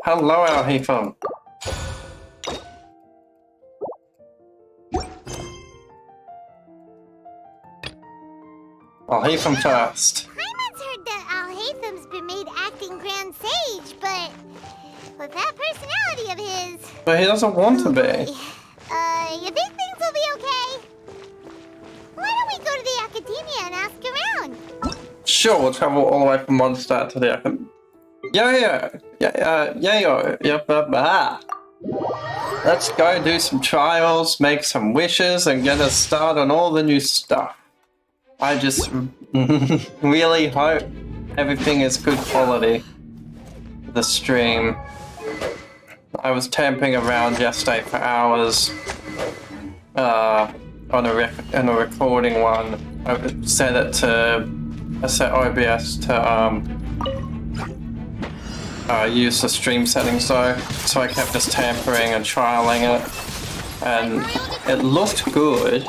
Hello, Alhaitham. Alhaitham first. Paimon's heard that Alhaitham's been made acting Grand Sage, but with that personality of his... But he doesn't want to be. You think things will be okay? Why don't we go to the Academia and ask around? Sure, we'll travel all the way from Mondstadt to the Academia. Let's go do some trials, make some wishes, and get us started on all the new stuff. I just really hope everything is good quality. The stream. I was tamping around yesterday for hours on a recording one. I set it to OBS to use the stream settings though, so I kept just tampering and trialing it, and it looked good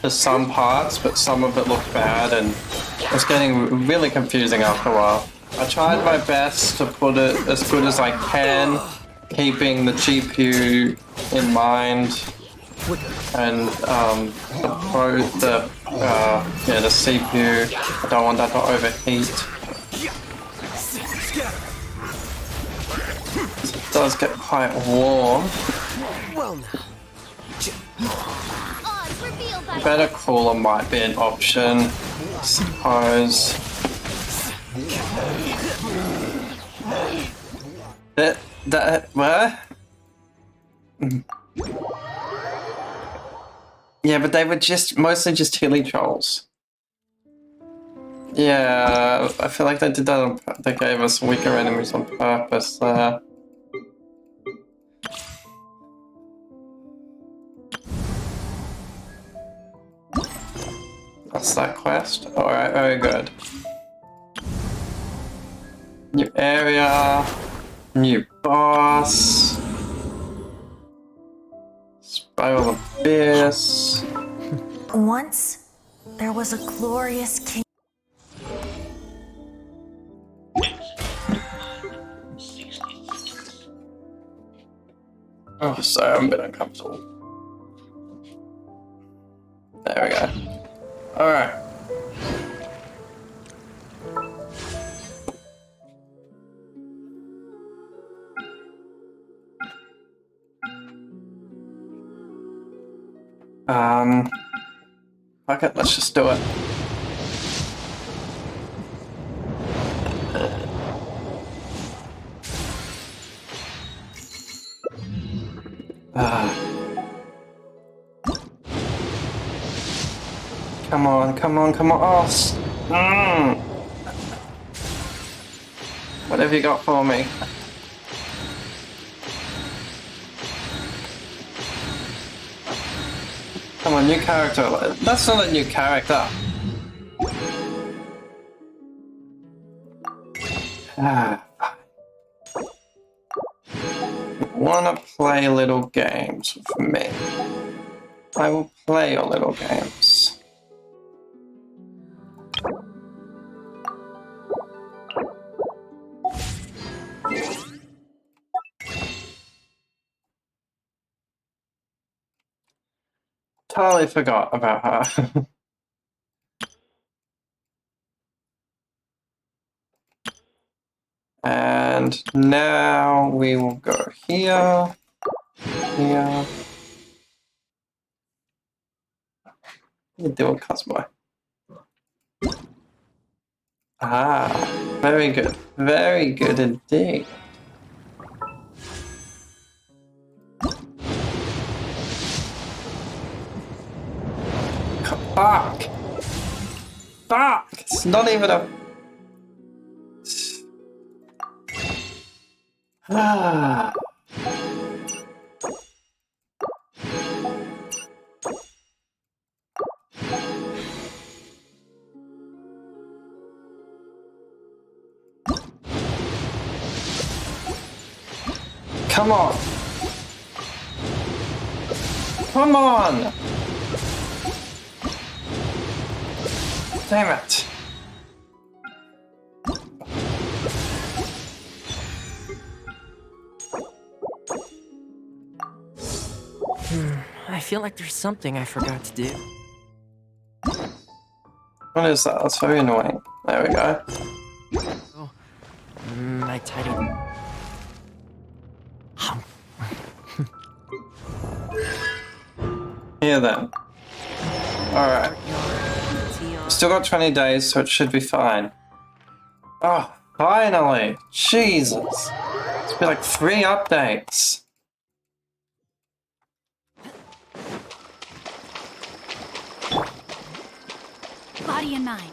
for some parts, but some of it looked bad, and it was getting really confusing after a while. I tried my best to put it as good as I can, keeping the GPU in mind, and the CPU. I don't want that to overheat. It does get quite warm. Better cooler might be an option, I suppose. Where? Yeah, but they were mostly just hilly trolls. Yeah, I feel like they did that they gave us weaker enemies on purpose there. That's that quest. Alright, very good. New area. New boss. Spiral Abyss. Once, there was a glorious king. Oh, sorry, I'm a bit uncomfortable. There we go. Alright. Okay, let's just do it. Come on, come on, come on. Oh, what have you got for me? Come on, new character. That's not a new character. Wanna play little games with me? I will play your little games. Totally forgot about her. And now we will go here, here. You're doing Cosmo. Very good. Very good indeed. Fuck! Fuck! It's not even a... Come on! Come on! Damn it! feel like there's something I forgot to do. What is that? That's very annoying. There we go. Oh, my tidy. Here then. Alright. Still got 20 days, so it should be fine. Oh, finally! Jesus! It's been like 3 updates. Body and mind.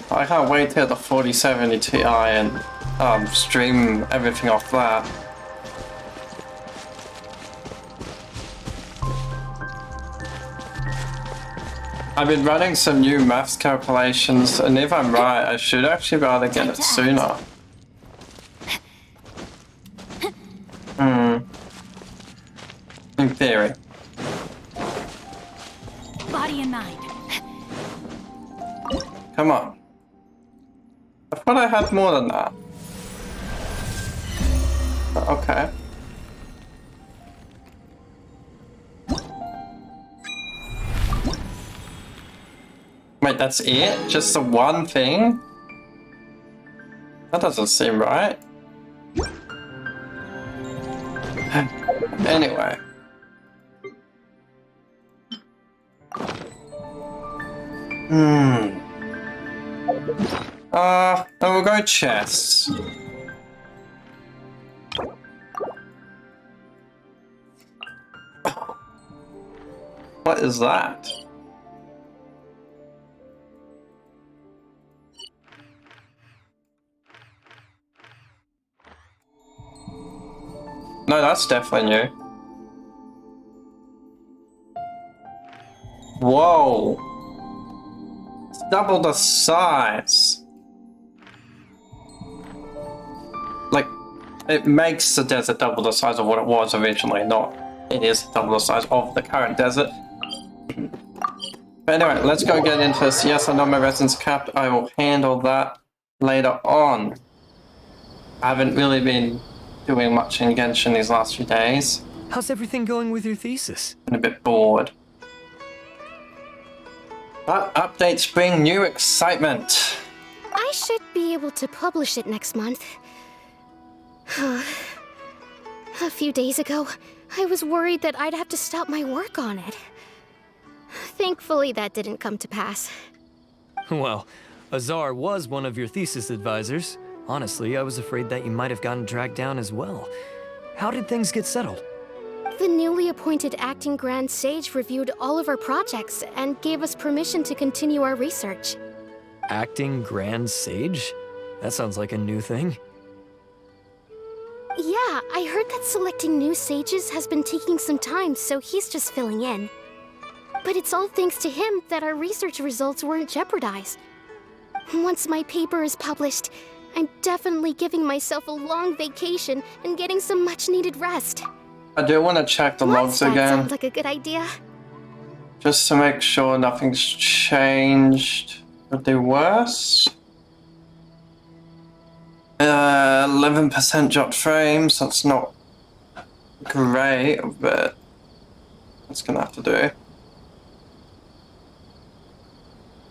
I can't wait to get the 4070 Ti and stream everything off that. I've been running some new maths calculations, and if I'm right, I should actually be able to get it sooner. In theory. Body and mind. Come on. I thought I had more than that. Okay. Wait, that's it? Just the one thing? That doesn't seem right. Anyway. We'll go chests. What is that? No, that's definitely new. Whoa! It's double the size. Like, it makes the desert double the size of what it was originally, not it is double the size of the current desert. But anyway, let's go get into this. Yes, I know my residence capped. I will handle that later on. I haven't really been doing much in Genshin these last few days. How's everything going with your thesis? Been a bit bored. But updates bring new excitement. I should be able to publish it next month. A few days ago, I was worried that I'd have to stop my work on it. Thankfully, that didn't come to pass. Well, Azar was one of your thesis advisors. Honestly, I was afraid that you might have gotten dragged down as well. How did things get settled? The newly appointed acting Grand Sage reviewed all of our projects and gave us permission to continue our research. Acting Grand Sage? That sounds like a new thing. Yeah, I heard that selecting new sages has been taking some time, so he's just filling in. But it's all thanks to him that our research results weren't jeopardized. Once my paper is published, I'm definitely giving myself a long vacation and getting some much-needed rest. I do want to check the logs That again. sounds like a good idea. Just to make sure nothing's changed. Could do worse. 11% dropped frames. That's not great, but that's gonna have to do.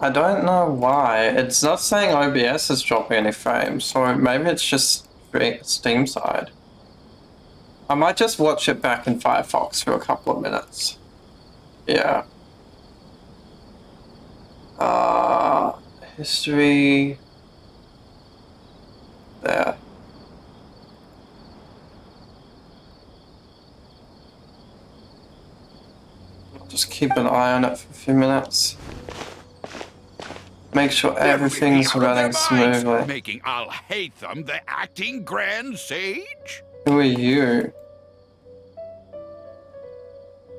I don't know why. It's not saying OBS is dropping any frames, so maybe it's just Steam side. I might just watch it back in Firefox for a couple of minutes. Yeah. History. There. Just keep an eye on it for a few minutes. Make sure everything's running smoothly. Making Alhaitham the acting Grand Sage? Who are you?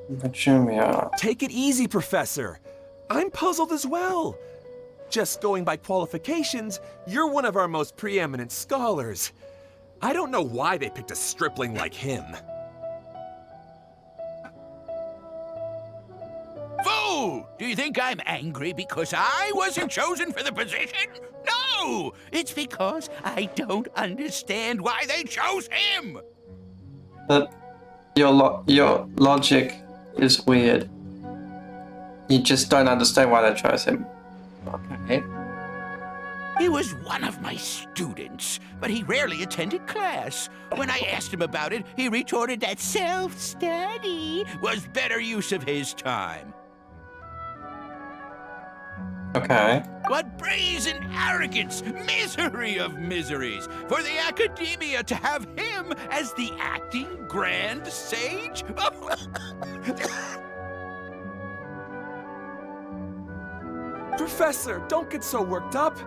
Jumia. Take it easy, Professor. I'm puzzled as well. Just going by qualifications, you're one of our most preeminent scholars. I don't know why they picked a stripling like him. Fool! Do you think I'm angry because I wasn't chosen for the position? No! No! It's because I don't understand why they chose him! But your logic is weird. You just don't understand why they chose him. Okay. He was one of my students, but he rarely attended class. When I asked him about it, he retorted that self-study was better use of his time. Okay. What brazen arrogance! Misery of miseries! For the academia to have him as the acting grand sage? Professor, don't get so worked up.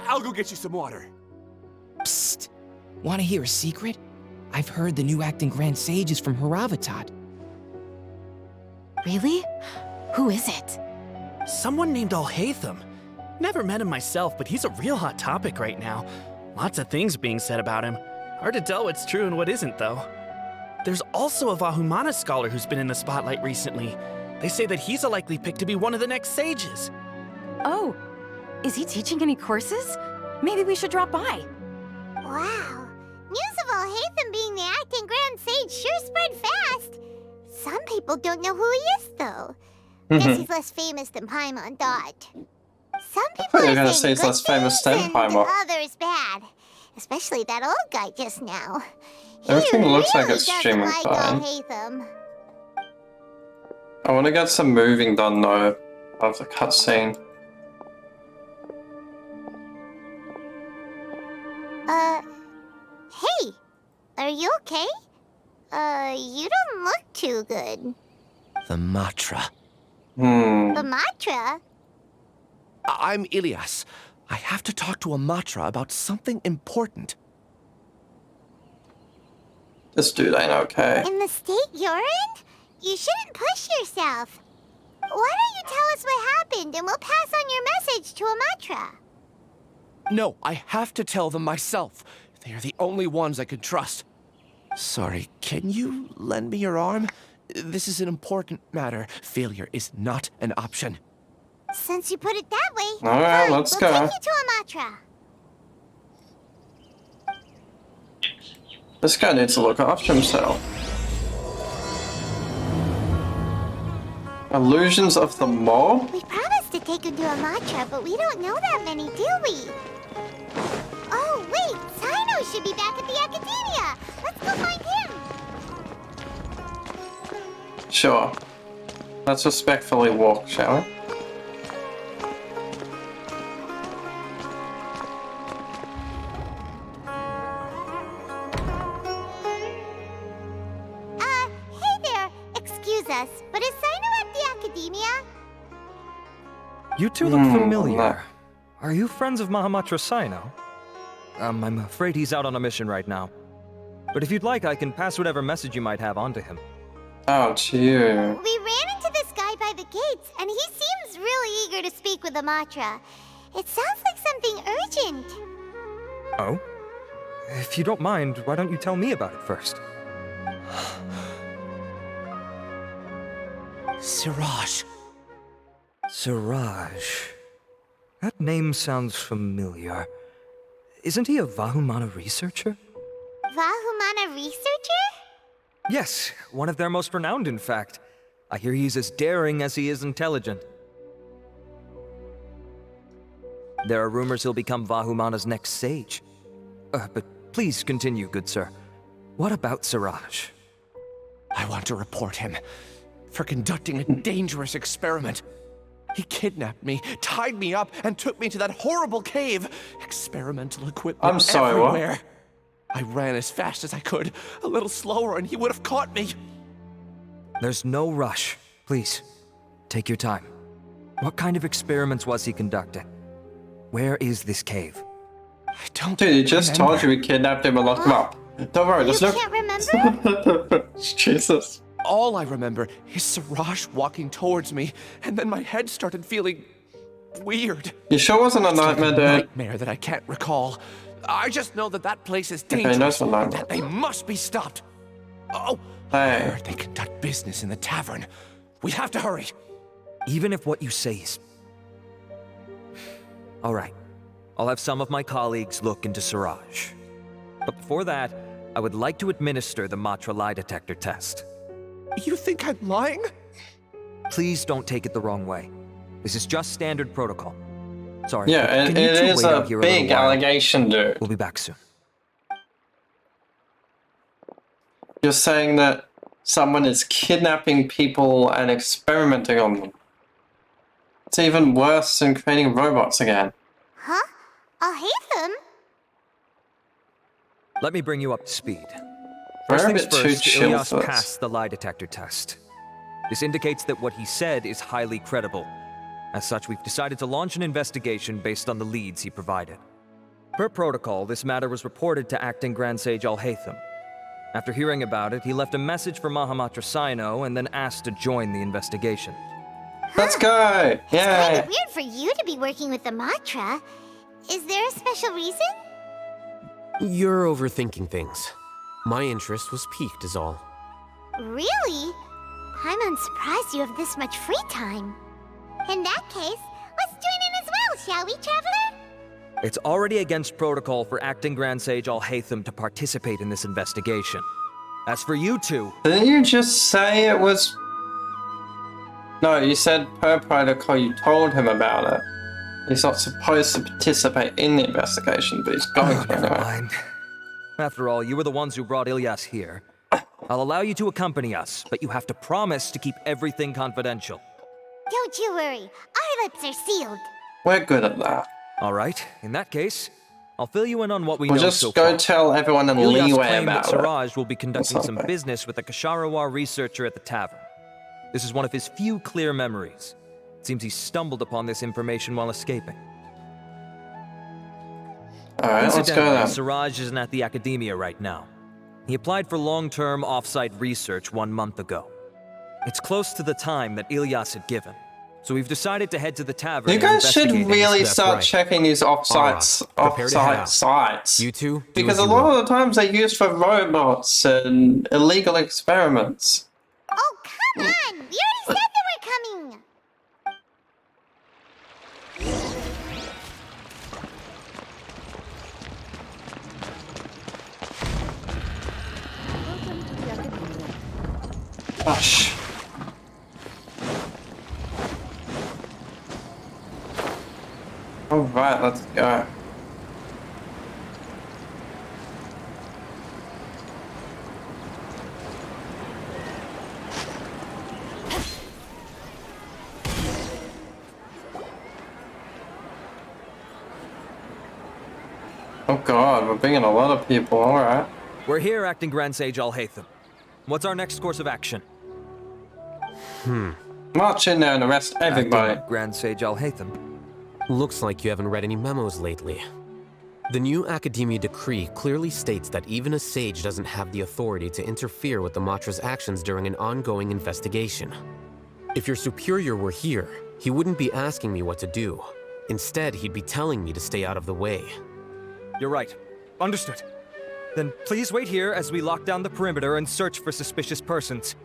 I'll go get you some water. Psst. Want to hear a secret? I've heard the new acting Grand Sage is from Haravatat. Really? Who is it? Someone named Alhaitham. Never met him myself, but he's a real hot topic right now. Lots of things being said about him. Hard to tell what's true and what isn't, though. There's also a Vahumana scholar who's been in the spotlight recently. They say that he's a likely pick to be one of the next sages. Oh, is he teaching any courses? Maybe we should drop by. Wow. News of Alhaitham being the acting Grand Sage sure spread fast. Some people don't know who he is, though. Guess he's less famous than Paimon thought. Some people You're are gonna saying say he's good less famous things than and Paimon. others bad. Especially that old guy just now. Everything He looks like really it's doesn't streaming like fine. Alhaitham. I want to get some moving done though of the cutscene. Hey, are you okay? You don't look too good. The Matra. The Matra? I'm Ilias. I have to talk to a Matra about something important. This dude ain't okay. In the state you're in? You shouldn't push yourself. Why don't you tell us what happened and we'll pass on your message to a Matra? No, I have to tell them myself. They are the only ones I can trust. Sorry, can you lend me your arm? This is an important matter. Failure is not an option. Since you put it that way, Alright, fine, let's we'll go. take you to a Matra. This guy needs to look after himself. Illusions of the mob? We promised to take him to a Matra, but we don't know that many, do we? Oh, wait, Sino should be back at the Academia. Let's go find him. Sure. Let's respectfully walk, shall we? Hey there, excuse us, but is Sino at the Academia? You two look familiar. no. Are you friends of Mahamatra Sino? I'm afraid he's out on a mission right now. But if you'd like, I can pass whatever message you might have on to him. Oh, it's you. We ran into this guy by the gates, and he seems really eager to speak with the Matra. It sounds like something urgent. Oh? If you don't mind, why don't you tell me about it first? Siraj. Siraj. That name sounds familiar. Isn't he a Vahumana researcher? Vahumana researcher? Yes, one of their most renowned, in fact. I hear he's as daring as he is intelligent. There are rumors he'll become Vahumana's next sage. But please continue, good sir. What about Siraj? I want to report him for conducting a dangerous experiment. He kidnapped me, tied me up, and took me to that horrible cave. Experimental equipment I'm sorry, what? everywhere. I ran as fast as I could, a little slower, and he would have caught me. There's no rush. Please, take your time. What kind of experiments was he conducting? Where is this cave? I don't Dude, he just remember. told you we kidnapped him and locked him up. Don't worry, You there's no... can't remember? Jesus. All I remember is Siraj walking towards me, and then my head started feeling weird. You sure wasn't a It's like nightmare, a dude? nightmare that I can't recall. I just know that that place is Okay, dangerous, that's a and nightmare. that they must be stopped. Oh, I Hey. heard they conduct business in the tavern. We have to hurry. Even if what you say is... All right. I'll have some of my colleagues look into Siraj. But before that, I would like to administer the Matra lie detector test. You think I'm lying? Please don't take it the wrong way. This is just standard protocol. Sorry. Yeah, but it can you two is wait a out here big little while? allegation, dude. We'll be back soon. You're saying that someone is kidnapping people and experimenting on them. It's even worse than creating robots again. Huh? Alhaitham? Let me bring you up to speed. We're First a things bit too first, chill Ilyas for this. passed the lie detector test. This indicates that what he said is highly credible. As such, we've decided to launch an investigation based on the leads he provided. Per protocol, this matter was reported to Acting Grand Sage Alhaitham. After hearing about it, he left a message for Mahamatra Sino and then asked to join the investigation. Let's go! It's Yeah! kind of weird for you to be working with the Matra. Is there a special reason? You're overthinking things. My interest was piqued is all. Really? I'm surprised you have this much free time. In that case, let's join in as well, shall we, Traveler? It's already against protocol for Acting Grand Sage Alhaitham to participate in this investigation. As for you two... Didn't you just say it was... No, you said per protocol you told him about it. He's not supposed to participate in the investigation, but he's going to Never anyway. mind. After all, you were the ones who brought Ilyas here. I'll allow you to accompany us, but you have to promise to keep everything confidential. Don't you worry, our lips are sealed. We're good at that. All right, in that case, I'll fill you in on what we We'll know just so go far. tell everyone in Ilyas leeway claimed that about it. Siraj will be conducting some something. business with a Kasharawar researcher at the tavern. This is one of his few clear memories. It seems he stumbled upon this information while escaping. Alright, let's go Incidentally, then. Siraj isn't at the academia right now. He applied for long-term off-site research 1 month ago. It's close to the time that Ilyas had given, so we've decided to head to the tavern. You and guys should investigate really That's start right. checking these Prepare to head out. sites. You two, do Because as a you lot will. of the times they're used for robots and illegal experiments. Oh, come on! We already said that we're coming! Gosh. Alright, let's go. Oh god, we're bringing a lot of people, alright. We're here, Acting Grand Sage Alhaitham. What's our next course of action? March in there and arrest everybody. Acting Grand Sage Alhaitham. Looks like you haven't read any memos lately. The new Academia decree clearly states that even a sage doesn't have the authority to interfere with the Matra's actions during an ongoing investigation. If your superior were here, he wouldn't be asking me what to do. Instead, he'd be telling me to stay out of the way. You're right. Understood. Then please wait here as we lock down the perimeter and search for suspicious persons.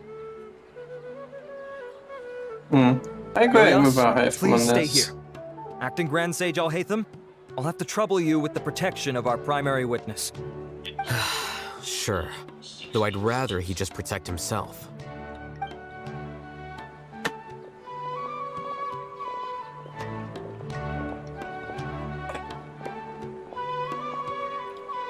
I agree Ilyas, with Alhaitham please on stay this. here. Acting Grand Sage Alhaitham, I'll have to trouble you with the protection of our primary witness. Sure, though I'd rather he just protect himself.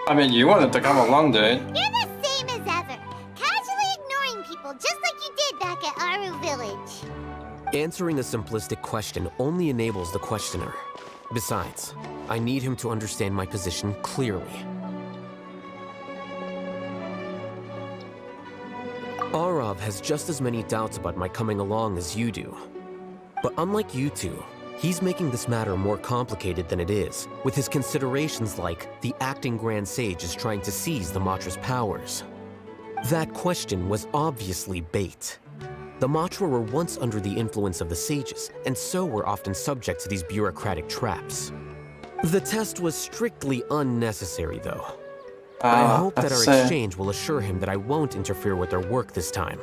I mean, you wanted to come along, dude. You're the same as ever, casually ignoring people just like you did back at Aru Village. Answering a simplistic question only enables the questioner. Besides, I need him to understand my position clearly. Arav has just as many doubts about my coming along as you do. But unlike you two, he's making this matter more complicated than it is, with his considerations like the acting Grand Sage is trying to seize the Matra's powers. That question was obviously bait. The Matra were once under the influence of the sages, and so were often subject to these bureaucratic traps. The test was strictly unnecessary, though. I hope that our exchange will assure him that I won't interfere with their work this time.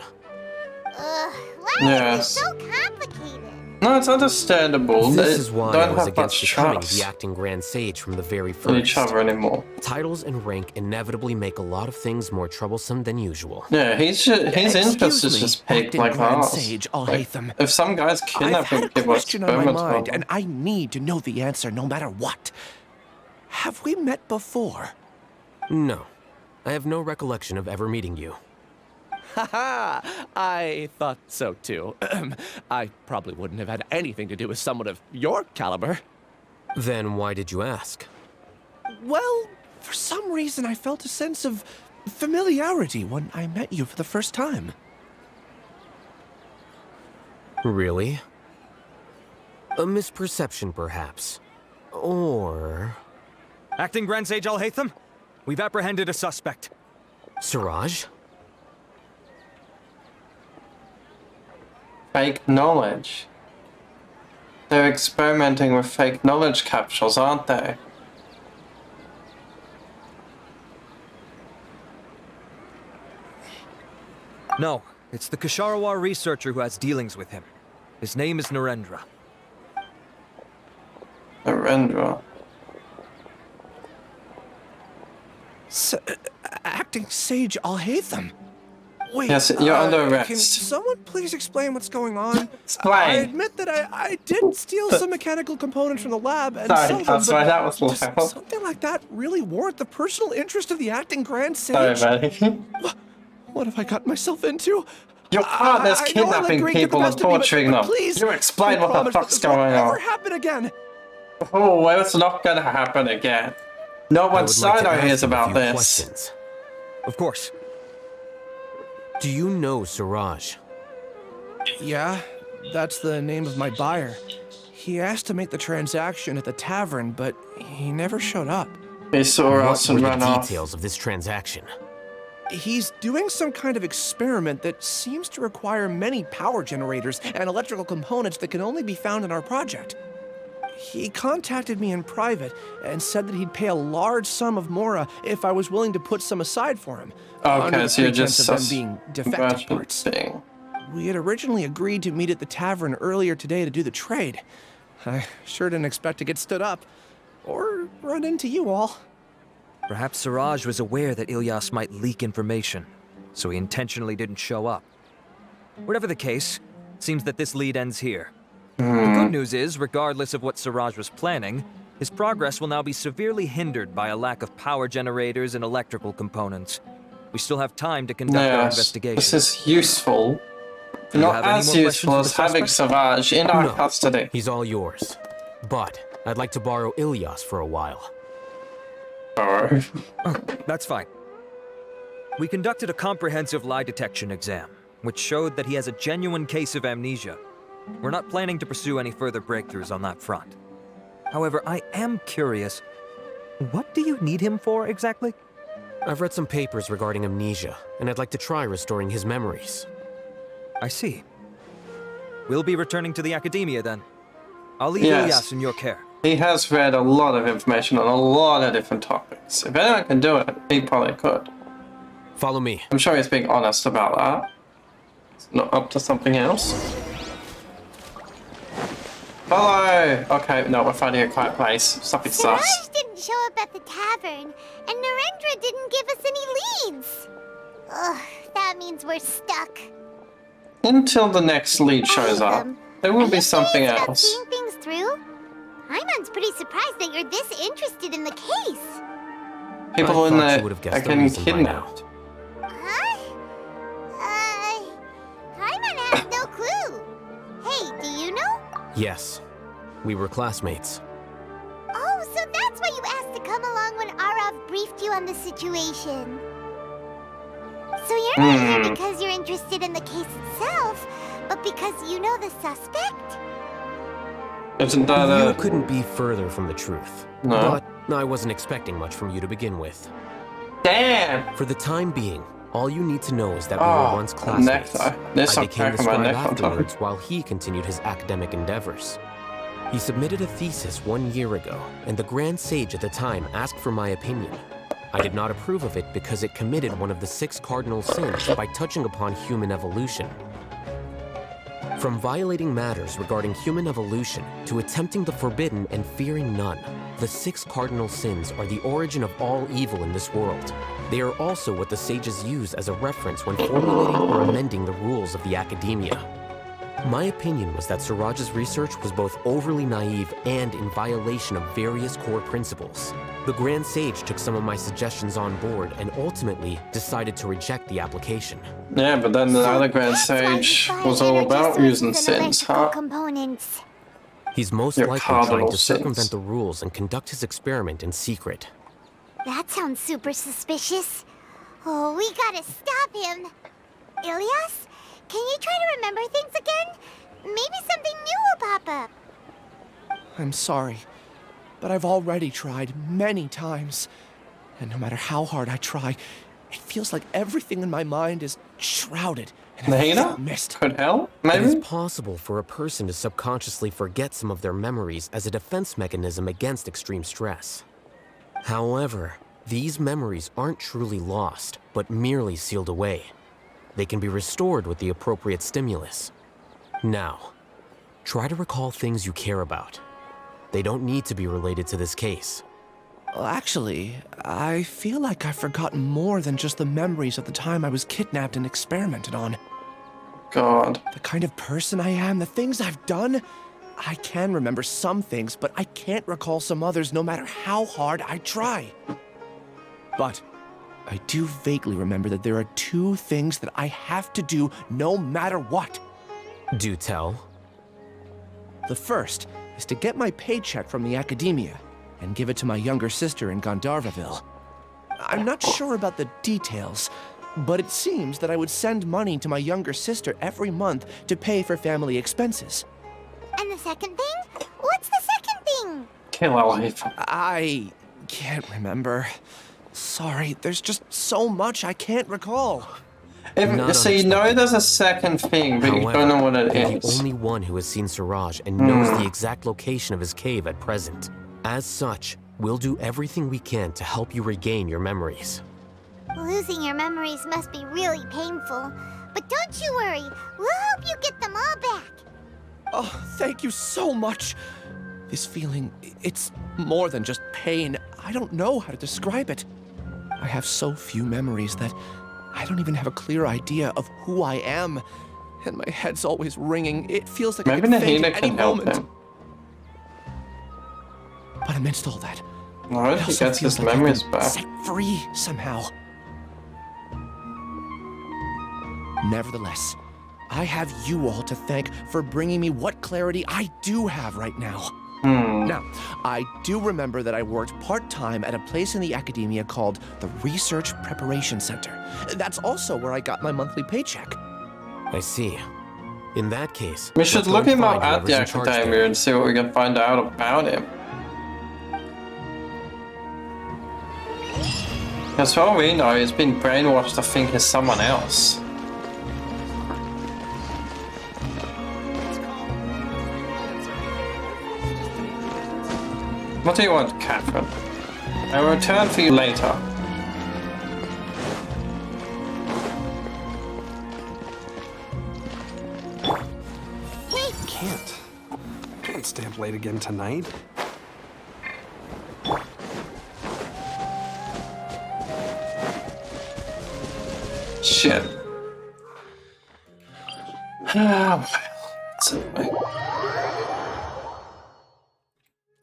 Life is Yes. so complicated. No, it's understandable. This They is why I don't was have against much becoming trust the acting Grand Sage from the very in first. each other anymore. Titles and rank inevitably make a lot of things more troublesome than usual. Yeah, his interest is me, just peaked acting like Grand ours. Sage Like, Alhaitham. if some guy's I've kidnapping had a people, question on my mind, and I need to know the answer no matter what. Have we met before? No. I have no recollection of ever meeting you. Haha, I thought so too. I probably wouldn't have had anything to do with someone of your caliber. Then why did you ask? Well, for some reason I felt a sense of familiarity when I met you for the first time. Really? A misperception, perhaps. Or... Acting Grand Sage Alhaitham, we've apprehended a suspect. Siraj? Fake knowledge. They're experimenting with fake knowledge capsules, aren't they? No, it's the Ksharawar researcher who has dealings with him. His name is Narendra. Narendra. Acting Sage Alhaitham. Wait, Yes, you're under Can arrest. someone please explain what's going on? Explain. I admit that I did steal some mechanical components from the lab and Sorry, sell them, that's why but that was does loud. something like that really warrant the personal interest of the acting Grand Sorry, Sage? buddy. What have I gotten myself into? Your partner's I know I like kidnapping Green, get the people and best of me, but torturing them. please, You explain what the promise fuck's this won't going ever on. happen again. Oh, well, it's not gonna happen again. No I one would like to Sino ask hears you a about few this. questions. Of course. Do you know Siraj? Yeah, that's the name of my buyer. He asked to make the transaction at the tavern, but he never showed up. He saw What us were and the ran off. details of this transaction? He's doing some kind of experiment that seems to require many power generators and electrical components that can only be found in our project. He contacted me in private and said that he'd pay a large sum of Mora if I was willing to put some aside for him. Under Okay, the so you're pretense just of them being defective parts. thing. We had originally agreed to meet at the tavern earlier today to do the trade. I sure didn't expect to get stood up. Or run into you all. Perhaps Siraj was aware that Ilyas might leak information, so he intentionally didn't show up. Whatever the case, it seems that this lead ends here. The good news is, regardless of what Siraj was planning, his progress will now be severely hindered by a lack of power generators and electrical components. We still have time to conduct our Yes, investigation. this is useful. Do you Not have any as more useful as questions for the having suspect? Savage in our No. custody. He's all yours. But I'd like to borrow Ilyas for a while. Oh. That's fine. We conducted a comprehensive lie detection exam, which showed that he has a genuine case of amnesia. We're not planning to pursue any further breakthroughs on that front. However, I am curious, what do you need him for exactly? I've read some papers regarding amnesia, and I'd like to try restoring his memories. I see. We'll be returning to the academia then. I'll leave Yes. Ilyas in your care. He has read a lot of information on a lot of different topics. If anyone can do it, he probably could. Follow me. I'm sure he's being honest about that. It's not up to something else. Hello! Okay, no, we're finding a quiet place. Something Siraj sus. didn't show up at the tavern, and Narendra didn't give us any leads. Ugh, that means we're stuck. Until the next lead shows up, there will be something Are you serious about else. seeing things through? Paimon's pretty surprised that you're this interested in the case. People I in thought you there would have are guessed the getting reason by now. kidnapped. Huh? Paimon has no clue. Hey, do you know? Yes. We were classmates. Oh, so that's why you asked to come along when Arav briefed you on the situation. So you're not here because you're interested in the case itself, but because you know the suspect? Isn't that You couldn't be further from the truth. No. But I wasn't expecting much from you to begin with. Damn! For the time being, all you need to know is that we Oh, were once a classmates. necktie. There's I some became the crack on my scribe neck on top. afterwards while he continued his academic endeavors. He submitted a thesis 1 year ago, and the Grand Sage at the time asked for my opinion. I did not approve of it because it committed one of the 6 cardinal sins by touching upon human evolution. From violating matters regarding human evolution to attempting the forbidden and fearing none, the 6 cardinal sins are the origin of all evil in this world. They are also what the sages use as a reference when formulating or amending the rules of the academia. My opinion was that Suraj's research was both overly naive and in violation of various core principles. The Grand Sage took some of my suggestions on board and ultimately decided to reject the application. Yeah, but then the other Grand Sage was all about using sins, huh? Components. He's most Your likely trying cardinal to sins. circumvent the rules and conduct his experiment in secret. That sounds super suspicious. Oh, we gotta stop him. Ilias, can you try to remember things again? Maybe something new will pop up. I'm sorry, but I've already tried many times. And no matter how hard I try, it feels like everything in my mind is shrouded in a thick mist. Could help, It maybe? is possible for a person to subconsciously forget some of their memories as a defense mechanism against extreme stress. However, these memories aren't truly lost, but merely sealed away. They can be restored with the appropriate stimulus. Now, try to recall things you care about. They don't need to be related to this case. Well, actually, I feel like I've forgotten more than just the memories of the time I was kidnapped and experimented on. God. The kind of person I am, the things I've done. I can remember some things, but I can't recall some others no matter how hard I try. But I do vaguely remember that there are 2 things that I have to do no matter what. Do tell. The first is to get my paycheck from the academia and give it to my younger sister in Gandharvaville. I'm not sure about the details, but it seems that I would send money to my younger sister every month to pay for family expenses. And the second thing? What's the second thing? Kill Alhaitham. I can't remember. Sorry, there's just so much I can't recall. So you know there's a second thing, but you don't know what it you're is. the only one who has seen Suraj and knows the exact location of his cave at present. As such, we'll do everything we can to help you regain your memories. Losing your memories must be really painful. But don't you worry, we'll help you get them all back. Oh, thank you so much. This feeling, it's more than just pain. I don't know how to describe it. I have so few memories that I don't even have a clear idea of who I am. And my head's always ringing. It feels like Maybe I could faint Nahida at any can help moment. him. But amidst all that, I hope it he also gets feels his like I've memories been back. set free somehow. Nevertheless, I have you all to thank for bringing me what clarity I do have right now. Now, I do remember that I worked part-time at a place in the academia called the Research Preparation Center. That's also where I got my monthly paycheck. I see. In that case, We should let's go look and him up find at whoever's the in charge academia there. and see what we can find out about him. Because for all we know, he's been brainwashed to think he's someone else. What do you want, Catherine? I will return for you later. Can't stay up late again tonight. Shit.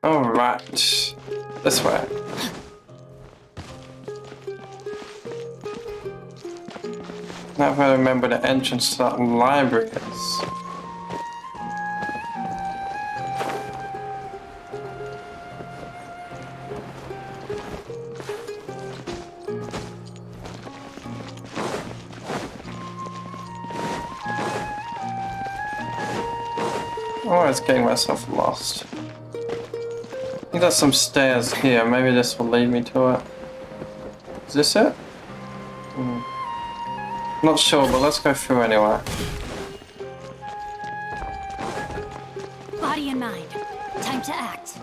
Alright. This way. Now if I remember the entrance to that library is. Always getting myself lost. I think there's some stairs here. Maybe this will lead me to it. Is this it? Not sure, but let's go through anyway. Body and mind. Time to act.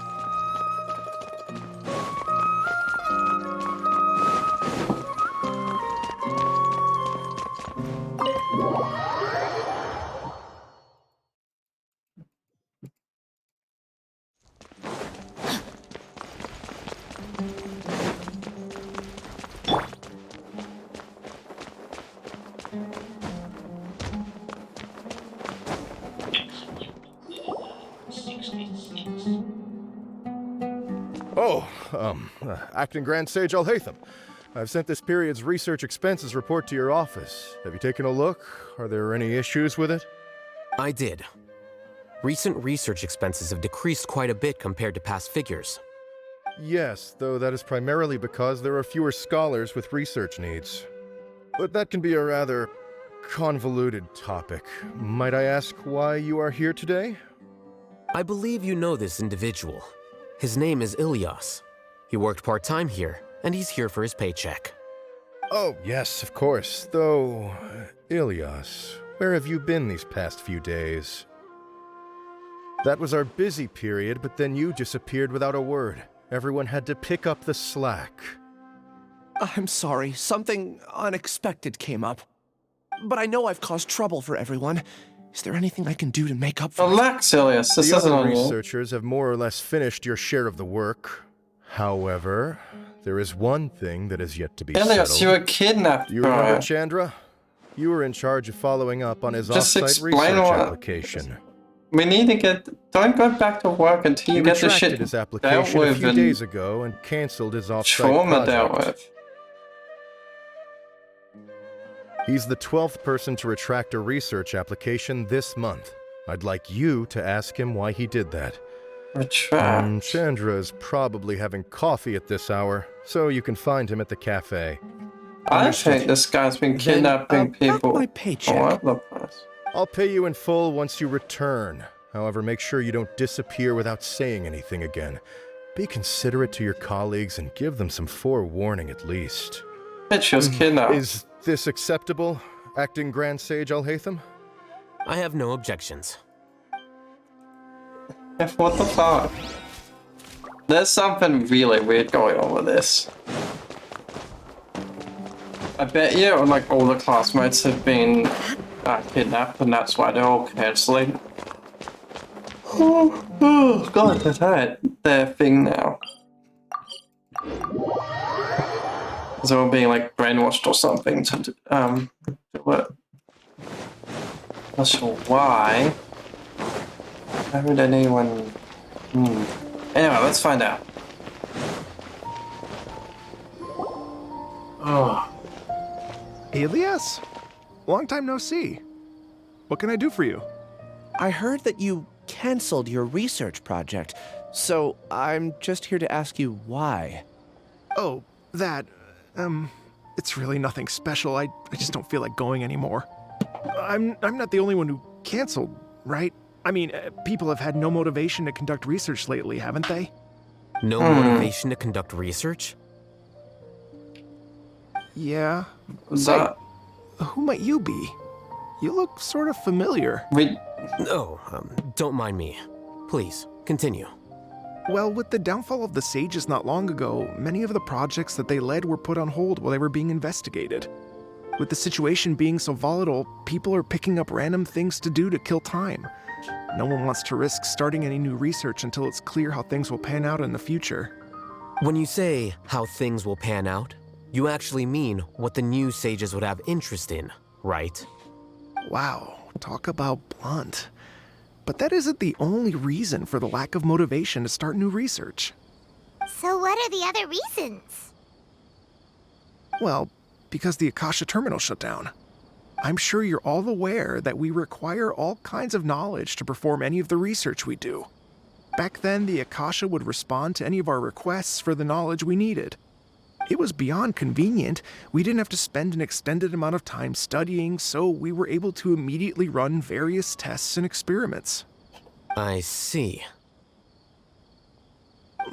Acting Grand Sage Alhaitham. I've sent this period's research expenses report to your office. Have you taken a look? Are there any issues with it? I did. Recent research expenses have decreased quite a bit compared to past figures. Yes, though that is primarily because there are fewer scholars with research needs. But that can be a rather convoluted topic. Might I ask why you are here today? I believe you know this individual. His name is Ilyas. He worked part-time here, and he's here for his paycheck. Oh, yes, of course. Though, Ilyas, where have you been these past few days? That was our busy period, but then you disappeared without a word. Everyone had to pick up the slack. I'm sorry, something unexpected came up. But I know I've caused trouble for everyone. Is there anything I can do to make up for it? Relax, Ilias. This the isn't other on you. researchers have more or less finished your share of the work. However, there is one thing that is yet to be Ilias, settled. you were kidnapped, You bro. remember Chandra? You were in charge of following up on his Just off-site explain research what- application. We need to get... Don't go back to work until you He get the retracted shit his dealt application a with few and days ago and canceled his off-site trauma project. dealt with. He's the 12th person to retract a research application this month. I'd like you to ask him why he did that. Retract. Chandra is probably having coffee at this hour, so you can find him at the cafe. I think this guy's been kidnapping people. my paycheck. all over the place. I'll pay you in full once you return. However, make sure you don't disappear without saying anything again. Be considerate to your colleagues and give them some forewarning at least. Bitch, she was kidnapped. Is this acceptable, Acting Grand Sage Alhaitham? I have no objections. What the fuck? There's something really weird going on with this. I bet you, like, all the classmates have been kidnapped, and that's why they're all cancelling. Oh, God, that's right. Their thing now. They're all being, like, brainwashed or something to do it. Not sure why. Why would anyone... Anyway, let's find out. Oh. Elias? Long time no see. What can I do for you? I heard that you canceled your research project, so I'm just here to ask you why. Oh, that... it's really nothing special. I just don't feel like going anymore. I'm not the only one who canceled, right? I mean, people have had no motivation to conduct research lately, haven't they? No motivation to conduct research? Yeah. That... Who might you be? You look sort of familiar. Oh, don't mind me. Please, continue. Well, with the downfall of the Sages not long ago, many of the projects that they led were put on hold while they were being investigated. With the situation being so volatile, people are picking up random things to do to kill time. No one wants to risk starting any new research until it's clear how things will pan out in the future. When you say how things will pan out, you actually mean what the new Sages would have interest in, right? Wow, talk about blunt. But that isn't the only reason for the lack of motivation to start new research. So what are the other reasons? Well, because the Akasha terminal shut down. I'm sure you're all aware that we require all kinds of knowledge to perform any of the research we do. Back then, the Akasha would respond to any of our requests for the knowledge we needed. It was beyond convenient. We didn't have to spend an extended amount of time studying, so we were able to immediately run various tests and experiments. I see.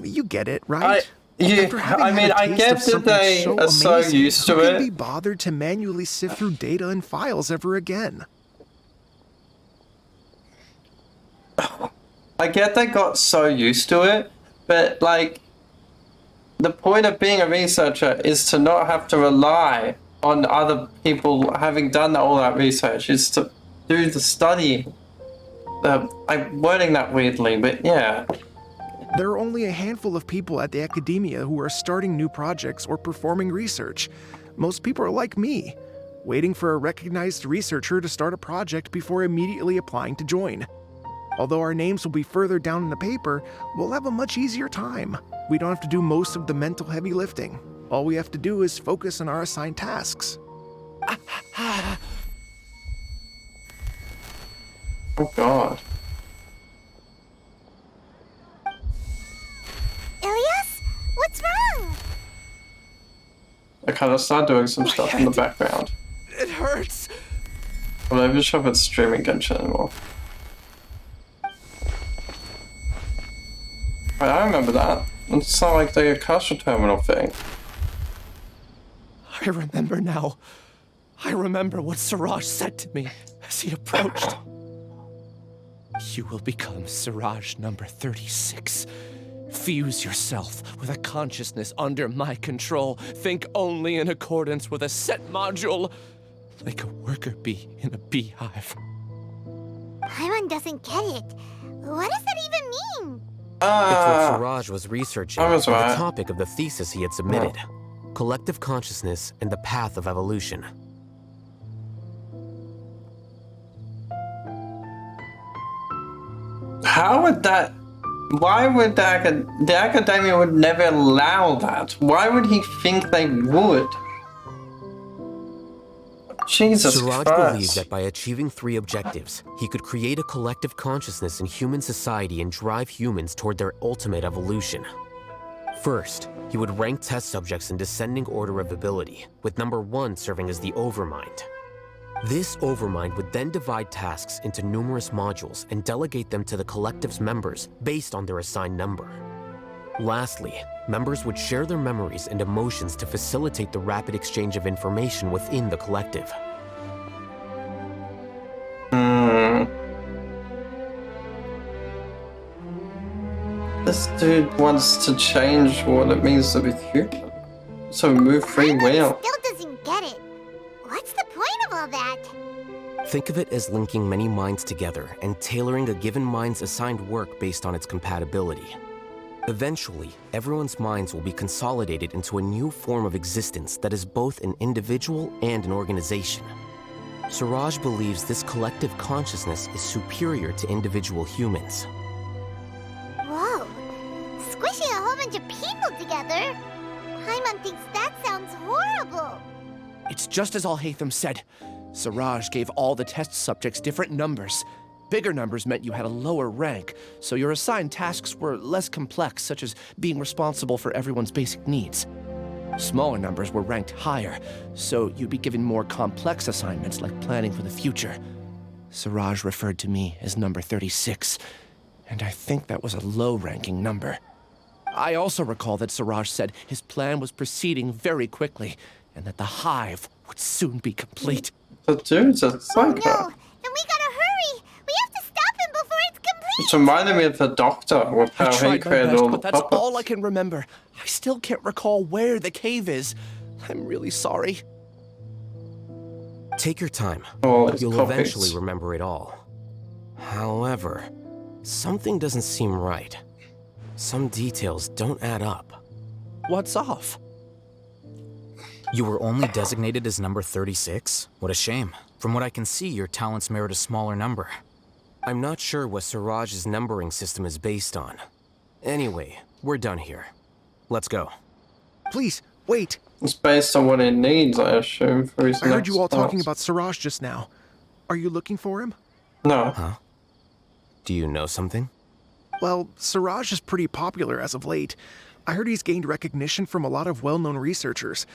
You get it, right? I get that they are so used to who can it. be bothered to manually sift through data and files ever again? I get they got so used to it, but like, the point of being a researcher is to not have to rely on other people having done all that research. Is to do the study. I'm wording that weirdly, but yeah. There are only a handful of people at the academia who are starting new projects or performing research. Most people are like me, waiting for a recognized researcher to start a project before immediately applying to join. Although our names will be further down in the paper, we'll have a much easier time. We don't have to do most of the mental heavy lifting. All we have to do is focus on our assigned tasks. Oh god. Ilias? What's wrong? I kind of start doing some stuff in the background. It hurts. I'm not even sure if it's streaming Genshin anymore. Wait, I remember that. It's not like the Akasha terminal thing. I remember now. I remember what Siraj said to me as he approached. You will become Siraj number 36. Fuse yourself with a consciousness under my control. Think only in accordance with a set module, like a worker bee in a beehive. Paimon doesn't get it. What does that even mean? It's what Siraj was researching on the right. topic of the thesis he had submitted. Collective consciousness and the path of evolution. How would that... Why would the academia would never allow that? Why would he think they would? Jesus Siraj Christ. believed that by achieving 3 objectives, he could create a collective consciousness in human society and drive humans toward their ultimate evolution. First, he would rank test subjects in descending order of ability, with number 1 serving as the overmind. This overmind would then divide tasks into numerous modules and delegate them to the collective's members based on their assigned number. Lastly, members would share their memories and emotions to facilitate the rapid exchange of information within the collective. This dude wants to change what it means to be human. So move free will. Still doesn't get it. What's the point of all that? Think of it as linking many minds together and tailoring a given mind's assigned work based on its compatibility. Eventually, everyone's minds will be consolidated into a new form of existence that is both an individual and an organization. Siraj believes this collective consciousness is superior to individual humans. Whoa. Squishing a whole bunch of people together? Paimon thinks that sounds horrible. It's just as Alhaitham said. Siraj gave all the test subjects different numbers. Bigger numbers meant you had a lower rank, so your assigned tasks were less complex, such as being responsible for everyone's basic needs. Smaller numbers were ranked higher, so you'd be given more complex assignments like planning for the future. Siraj referred to me as number 36, and I think that was a low-ranking number. I also recall that Siraj said his plan was proceeding very quickly, and that the hive would soon be complete. The dude's a psycho. No, then we gotta hurry. We have to stop him before it's complete. It's reminded me of the Doctor with how I he tried my created best, all the but that's puppets. all I can remember. I still can't recall where the cave is. I'm really sorry. Take your time. All You'll copies. eventually remember it all. However, something doesn't seem right. Some details don't add up. What's off? You were only designated as number 36? What a shame. From what I can see, your talents merit a smaller number. I'm not sure what Siraj's numbering system is based on. Anyway, we're done here. Let's go. Please, wait. It's based on what he needs, I assume, for his I heard next you all talking task. about Siraj just now. Are you looking for him? No. Huh? Do you know something? Well, Siraj is pretty popular as of late. I heard he's gained recognition from a lot of well-known researchers.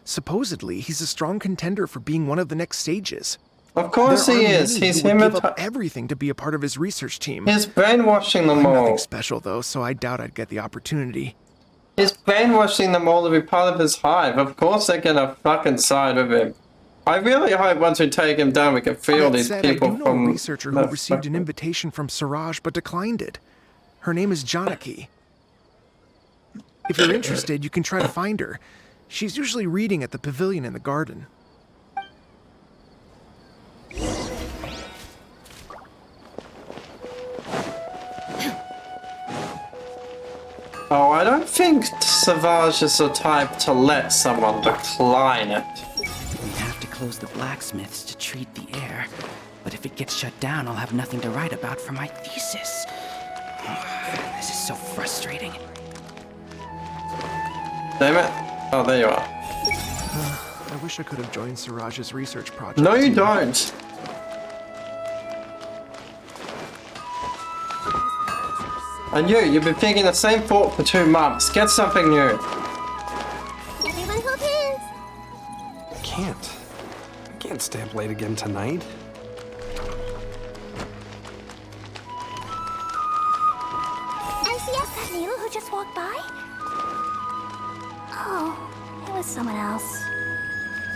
Supposedly, he's a strong contender for being one of the next sages. Of course There he are is. many He's who would give him. up everything to be a part of his research team. He's brainwashing them I'm all. nothing special though, so I doubt I'd get the opportunity. He's brainwashing them all to be part of his hive. Of course they're gonna fucking side with him. I really hope once we take him down, we can feel That these said, people I do know from a researcher who received an invitation from Siraj but declined it. Her name is Janaki. If you're interested, you can try to find her. She's usually reading at the pavilion in the garden. Oh, I don't think Savage is the type to let someone decline it. We have to close the blacksmiths to treat the air. But if it gets shut down, I'll have nothing to write about for my thesis. This is so frustrating. Damn it. Oh, there you are. I wish I could have joined Siraj's research project. No, you don't. And you've been picking the same fort for 2 months. Get something new. Everyone hold hands. I can't stay up late again tonight. MCS, that Needle who just walked by? Oh, it was someone else.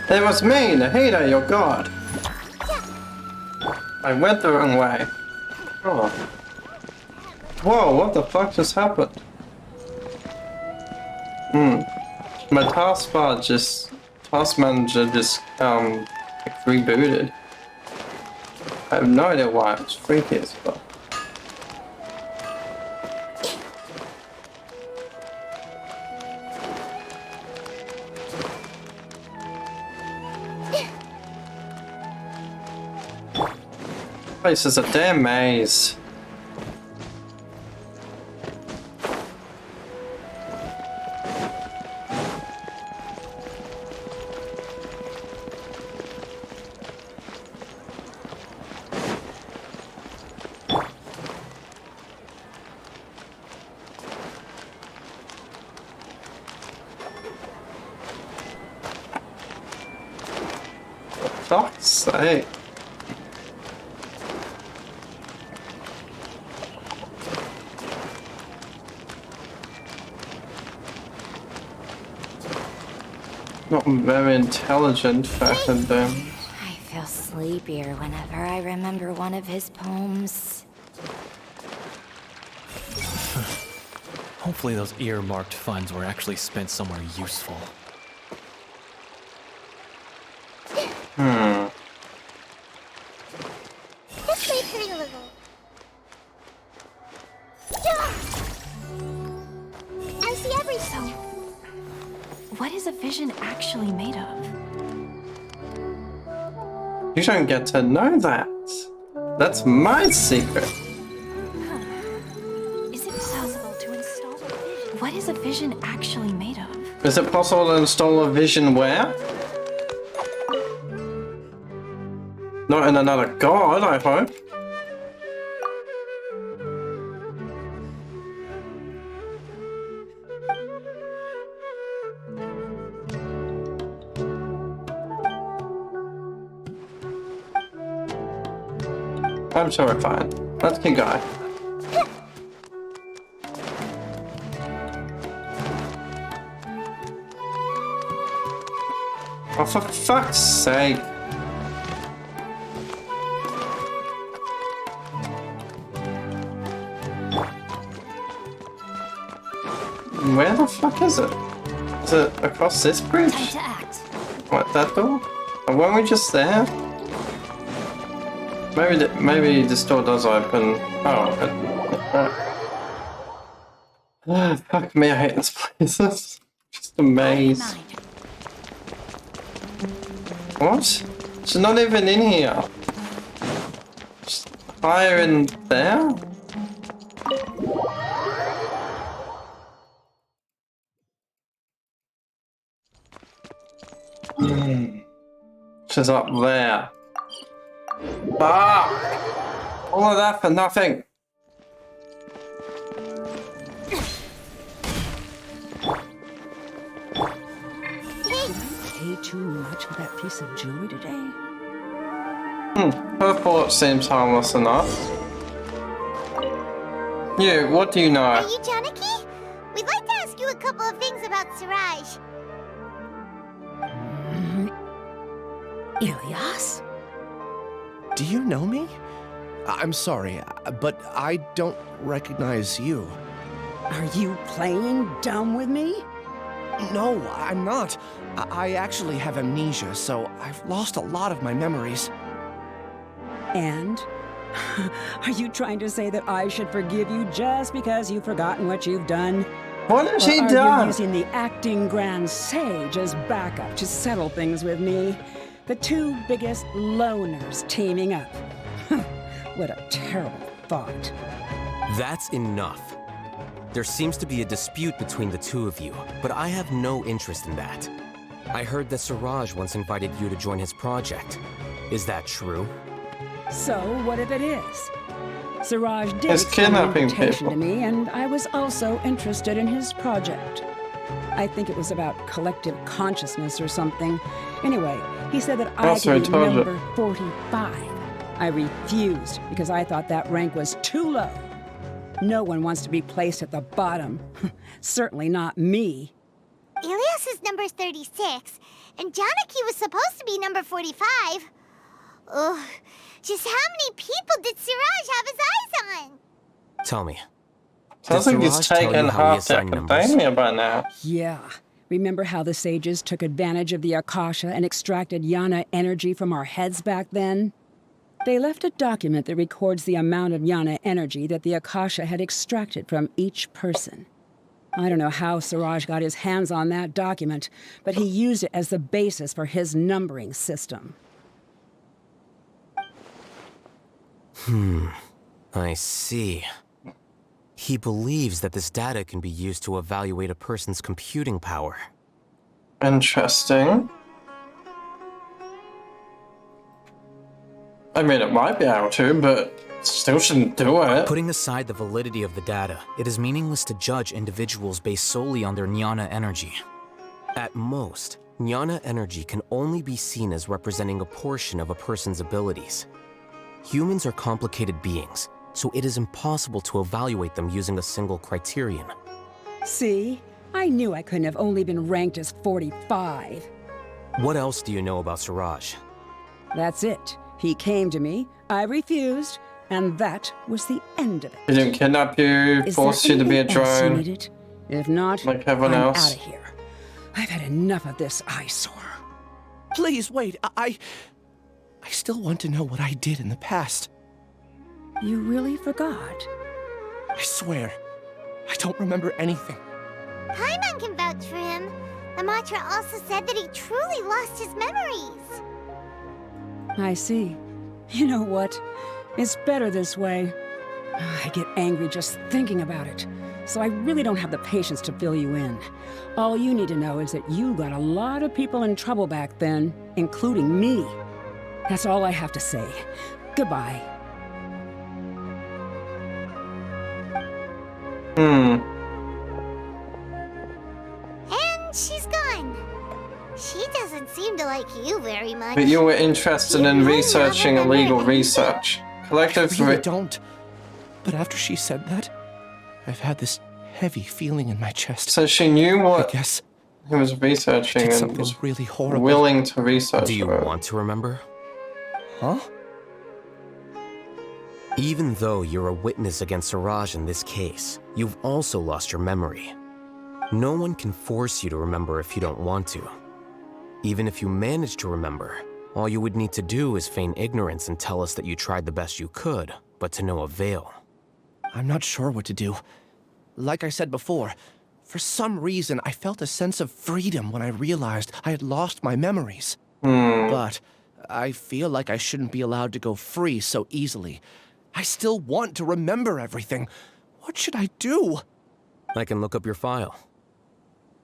It was me, Nahida, your god. I went the wrong way. Oh. Whoa, what the fuck just happened? My task manager just rebooted. I have no idea why. It's freaky as fuck. This is a damn maze. For fuck's sake. Not very intelligent back in them. I feel sleepier whenever I remember one of his poems. Hopefully those earmarked funds were actually spent somewhere useful. This may hurt a little. I see everything. What is a vision actually made of? You don't get to know that. That's my secret. Is it possible to install a vision? What is a vision actually made of? Is it possible to install a vision where? Not in another god, I hope. I'm sure we're fine. Let's keep going. Oh, for fuck's sake. Where the fuck is it? Is it across this bridge? Time to act. What, that door? Or weren't we just there? Maybe this door does open. Oh, fuck me, I hate this place. It's just a maze. What? She's not even in here. Just higher in there? She's up there. Ah! All of that for nothing. Pay too much for that piece of jewelry today? Her thought seems harmless enough. You, what do you know? Are you Janaki? We'd like to ask you a couple of things about Siraj. Ilyas? Do you know me? I'm sorry, but I don't recognize you. Are you playing dumb with me? No, I'm not. I actually have amnesia, so I've lost a lot of my memories. And? Are you trying to say that I should forgive you just because you've forgotten what you've done? What has she Or done? are you using the acting grand sage as backup to settle things with me? The two biggest loners teaming up. What a terrible thought. That's enough. There seems to be a dispute between the two of you, but I have no interest in that. I heard that Siraj once invited you to join his project. Is that true? So, what if it is? Siraj did He's extend an kidnapping invitation to people. me, and I was also interested in his project. I think it was about collective consciousness or something. Anyway, he said that I Also, I could be told you. number 45. I refused because I thought that rank was too low. No one wants to be placed at the bottom. Certainly not me. Ilias is number 36, and Janaki was supposed to be number 45. Ugh, just how many people did Siraj have his eyes on? Tell me. Sounds Did like he's Siraj tell taken you how he half the assigned numbers? academia by now. Yeah. Remember how the sages took advantage of the Akasha and extracted Yana energy from our heads back then? They left a document that records the amount of Yana energy that the Akasha had extracted from each person. I don't know how Siraj got his hands on that document, but he used it as the basis for his numbering system. I see. He believes that this data can be used to evaluate a person's computing power. Interesting. I mean, it might be able to, but still shouldn't do it. Putting aside the validity of the data, it is meaningless to judge individuals based solely on their Jnana energy. At most, Jnana energy can only be seen as representing a portion of a person's abilities. Humans are complicated beings, so it is impossible to evaluate them using a single criterion. See? I knew I couldn't have only been ranked as 45. What else do you know about Siraj? That's it. He came to me, I refused, and that was the end of it. He didn't kidnap you, Is force there you to be a anything else you drone. needed? If not, Like everyone I'm else. out of here. I've had enough of this eyesore. Please wait. I still want to know what I did in the past. You really forgot? I swear, I don't remember anything. Paimon can vouch for him. The mantra also said that he truly lost his memories. I see. You know what? It's better this way. I get angry just thinking about it, so I really don't have the patience to fill you in. All you need to know is that you got a lot of people in trouble back then, including me. That's all I have to say. Goodbye. And she's gone. She doesn't seem to like you very much. But you were interested in researching illegal research. Collective I really don't. But after she said that, I've had this heavy feeling in my chest. So she knew what I guess he was researching and something was really horrible. willing to research. Do you it. want to remember? Huh? Even though you're a witness against Siraj in this case, you've also lost your memory. No one can force you to remember if you don't want to. Even if you manage to remember, all you would need to do is feign ignorance and tell us that you tried the best you could, but to no avail. I'm not sure what to do. Like I said before, for some reason I felt a sense of freedom when I realized I had lost my memories. But I feel like I shouldn't be allowed to go free so easily. I still want to remember everything. What should I do? I can look up your file.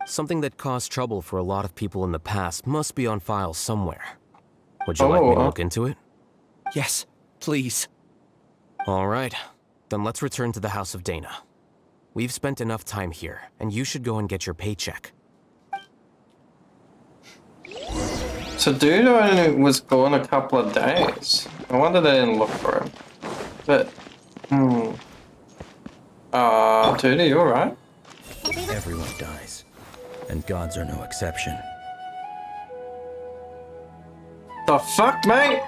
Something that caused trouble for a lot of people in the past must be on file somewhere. Would you like me to look into it? Yes, please. All right. Then let's return to the House of Dana. We've spent enough time here, and you should go and get your paycheck. So dude only was gone a couple of days. I wonder they didn't look for him. But, dude, are you alright? Everyone dies, and gods are no exception. The fuck, mate?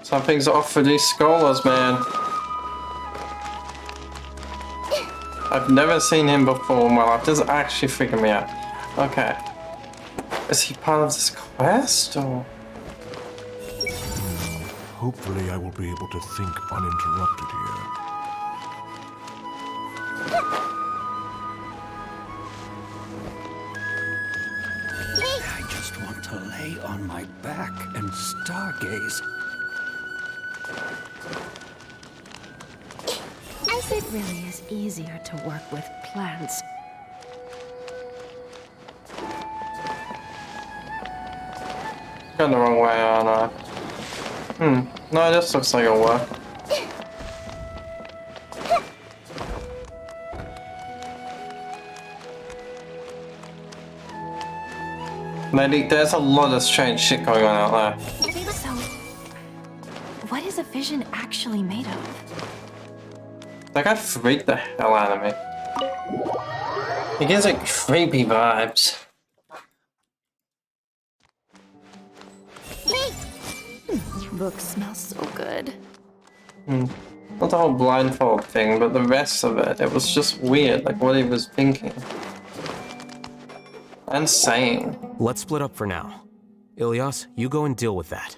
Something's off for these scholars, man. I've never seen him before in my life. This is actually freaking me out. Okay. Is he part of this quest, or...? Hopefully I will be able to think uninterrupted here. I just want to lay on my back and stargaze. It really is easier to work with plants. Going the wrong way, aren't I? No, this looks like it'll work. Lady, there's a lot of strange shit going on out there. So, what is a vision actually made of? That guy freaked the hell out of me. He gives like creepy vibes. Book smells so good. Not the whole blindfold thing, but the rest of it, it was just weird, like what he was thinking. And saying. Let's split up for now. Ilias, you go and deal with that.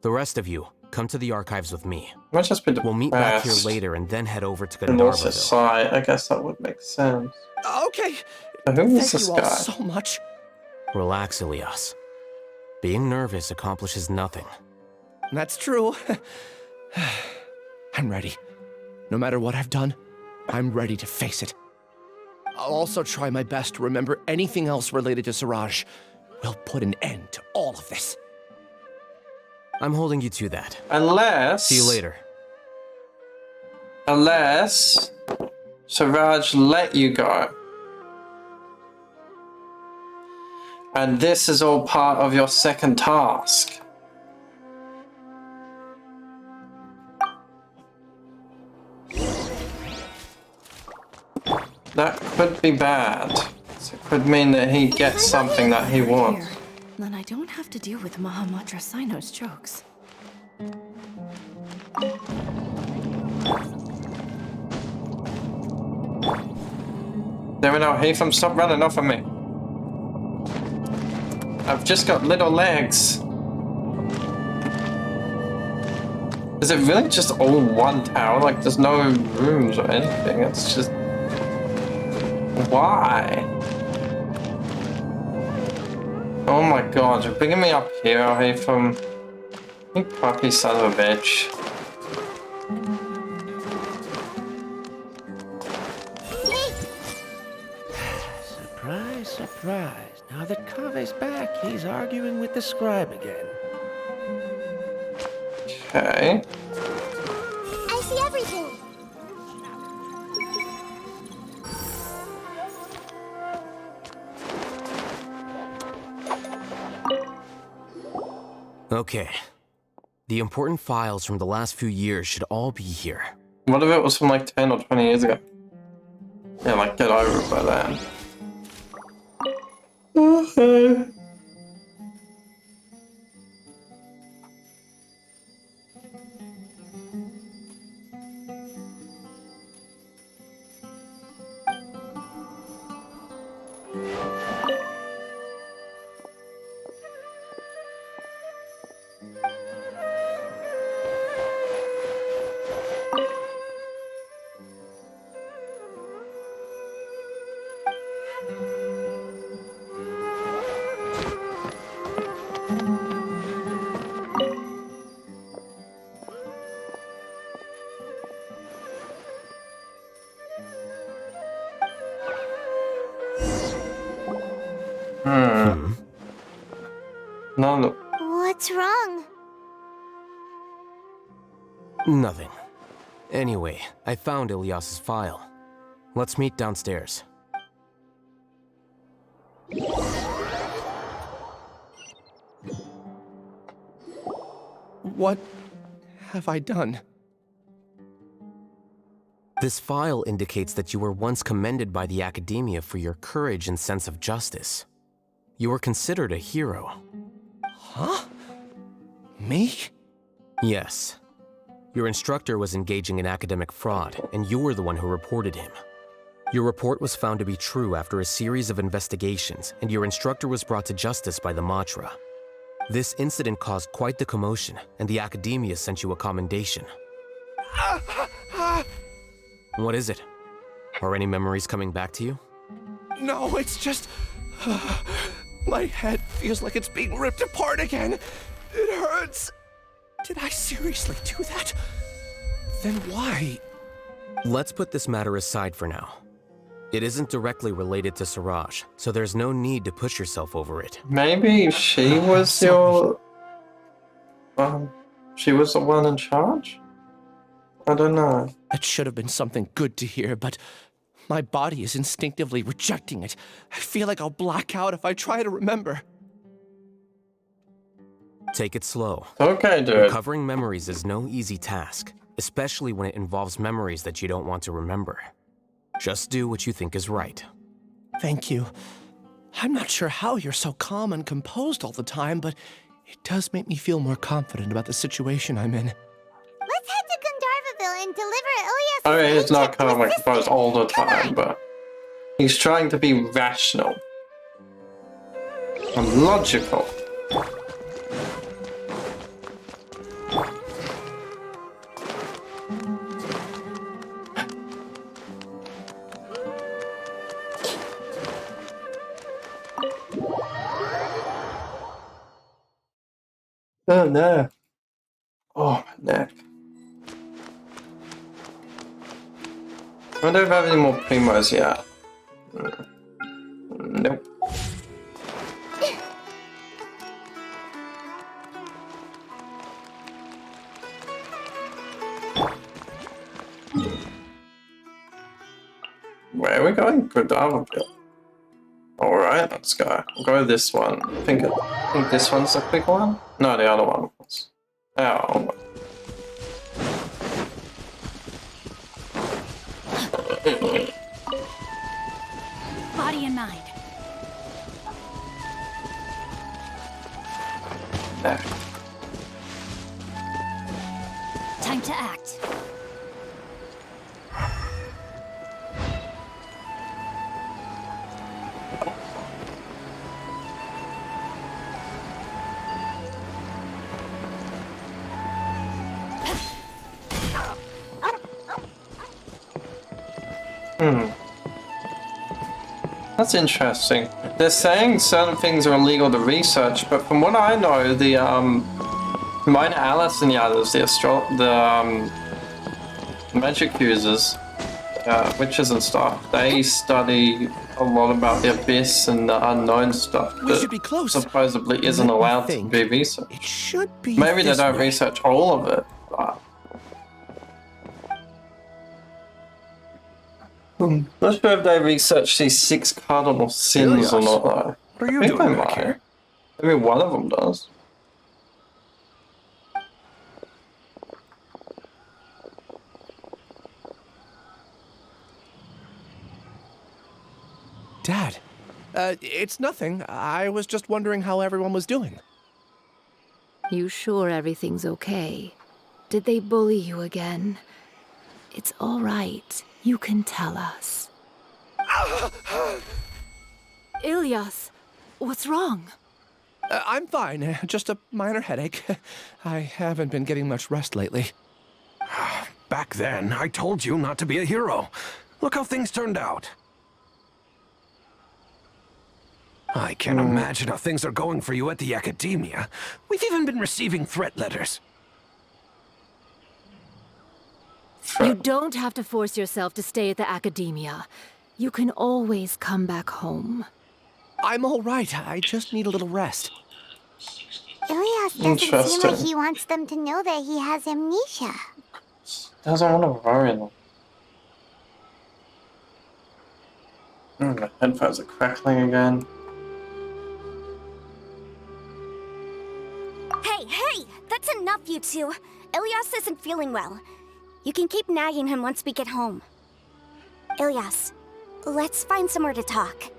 The rest of you, come to the archives with me. We'll meet back here later and then head over to and also Gandharvaville. side, I guess that would make sense. Okay. But who is Thank this you all guy? so much. Relax, Ilias. Being nervous accomplishes nothing. That's true. I'm ready. No matter what I've done, I'm ready to face it. I'll also try my best to remember anything else related to Siraj. We'll put an end to all of this. I'm holding you to that. Unless... See you later. Unless... Siraj let you go. And this is all part of your second task. That could be bad. It could mean that he gets something that he wants. Then I don't have to deal with Mahamudra Sino's jokes. There we go, Alhaitham, stop running off of me. I've just got little legs. Is it really just all one tower? Like, there's no rooms or anything. It's just... Why? Oh my god, you're bringing me up here, Alhaitham. You puppy son of a bitch. Surprise, surprise. Now that Kave's back, he's arguing with the scribe again. Okay. I see everything. Okay. The important files from the last few years should all be here. What if it was from like 10 or 20 years ago? Yeah, like get over it by then. Okay. No. What's wrong? Nothing. Anyway, I found Ilias's file. Let's meet downstairs. What have I done? This file indicates that you were once commended by the Academia for your courage and sense of justice. You were considered a hero. Huh? Me? Yes. Your instructor was engaging in academic fraud, and you were the one who reported him. Your report was found to be true after a series of investigations, and your instructor was brought to justice by the Matra. This incident caused quite the commotion, and the academia sent you a commendation. What is it? Are any memories coming back to you? No, it's just... my head feels like it's being ripped apart again. It hurts. Did I seriously do that? Then why? Let's put this matter aside for now. It isn't directly related to Siraj, so there's no need to push yourself over it. Maybe she was your... she was the one in charge? I don't know. That should have been something good to hear, but my body is instinctively rejecting it. I feel like I'll black out if I try to remember. Take it slow. Okay, dude. Recovering memories is no easy task, especially when it involves memories that you don't want to remember. Just do what you think is right. Thank you. I'm not sure how you're so calm and composed all the time, but it does make me feel more confident about the situation I'm in. Let's head to Gandharvaville and deliver Ilias. I mean, he's not calm and composed all the time, but he's trying to be rational and logical. Oh no. Oh, my neck. I wonder if I have any more primos yet. Nope. Where are we going? Gandharvaville. Alright, let's go. We'll go this one. I think this one's the quick one? No, the other one was. Oh. Body in mind. There. Time to act. That's interesting. They're saying certain things are illegal to research, but from what I know, the minor Alice and the others, the magic users, witches and stuff, they study a lot about the abyss and the unknown stuff that supposedly isn't allowed to be researched. It should be. Maybe they don't research all of it, but not sure if they researched these 6 cardinal sins or not, though. What are you doing back here? Maybe one of them does. Dad, it's nothing. I was just wondering how everyone was doing. You sure everything's okay? Did they bully you again? It's all right. You can tell us. Ilias, what's wrong? I'm fine. Just a minor headache. I haven't been getting much rest lately. Back then, I told you not to be a hero. Look how things turned out. I can't imagine how things are going for you at the academia. We've even been receiving threat letters. You don't have to force yourself to stay at the academia. You can always come back home. I'm all right. I just need a little rest. Ilias doesn't seem like he wants them to know that he has amnesia. Doesn't want to worry them. My headphones are crackling again. Hey! That's enough, you two. Ilias isn't feeling well. You can keep nagging him once we get home. Ilias, let's find somewhere to talk.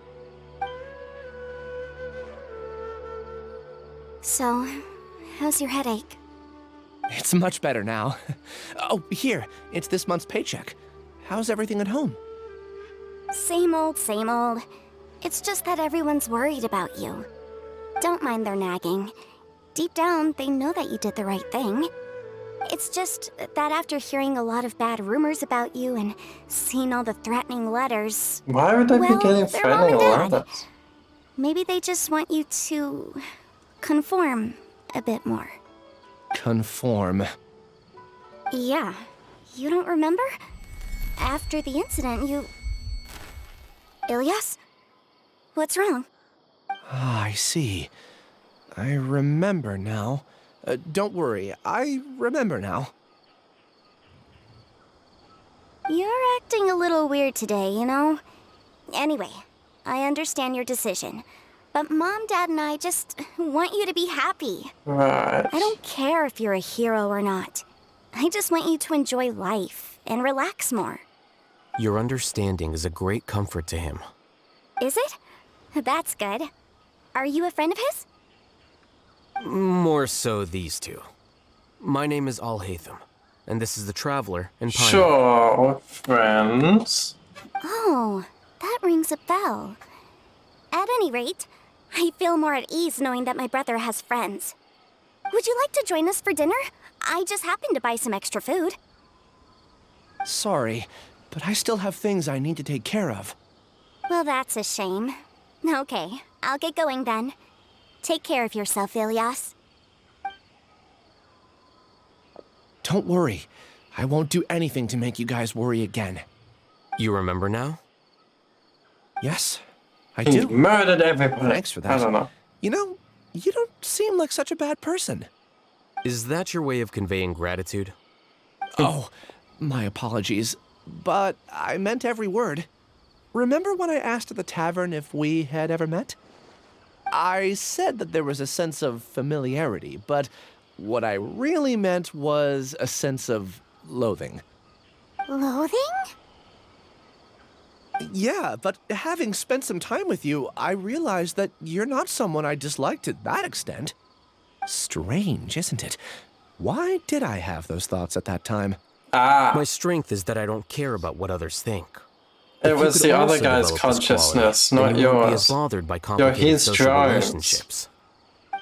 So, how's your headache? It's much better now. Oh, here. It's this month's paycheck. How's everything at home? Same old, same old. It's just that everyone's worried about you. Don't mind their nagging. deep down, they know that you did the right thing. It's just that after hearing a lot of bad rumors about you and seeing all the threatening letters... Why would they be getting they're mom threatening and dad. letters? Maybe they just want you to conform a bit more. Conform. Yeah. You don't remember? After the incident, you... Ilyas? What's wrong? Ah, I see. I remember now. Don't worry, I remember now. You're acting a little weird today, you know? Anyway, I understand your decision. But Mom, Dad, and I just want you to be happy. Right. I don't care if you're a hero or not. I just want you to enjoy life and relax more. Your understanding is a great comfort to him. Is it? That's good. Are you a friend of his? More so these two. My name is Alhaitham, and this is the Traveler in Pine. Sure, friends. Oh, that rings a bell. At any rate, I feel more at ease knowing that my brother has friends. Would you like to join us for dinner? I just happened to buy some extra food. Sorry, but I still have things I need to take care of. Well, that's a shame. Okay, I'll get going then. Take care of yourself, Ilyas. Don't worry. I won't do anything to make you guys worry again. You remember now? Yes, I He do. murdered everybody. Thanks for that. I don't know. You know, you don't seem like such a bad person. Is that your way of conveying gratitude? Oh, my apologies. But I meant every word. Remember when I asked at the tavern if we had ever met? I said that there was a sense of familiarity, but what I really meant was a sense of loathing. Loathing? Yeah, but having spent some time with you, I realized that you're not someone I dislike to that extent. Strange, isn't it? Why did I have those thoughts at that time? My strength is that I don't care about what others think. It If you was could the other also guy's develop this consciousness, quality, not then you won't be as yours. bothered by You're complicated his social drones. relationships.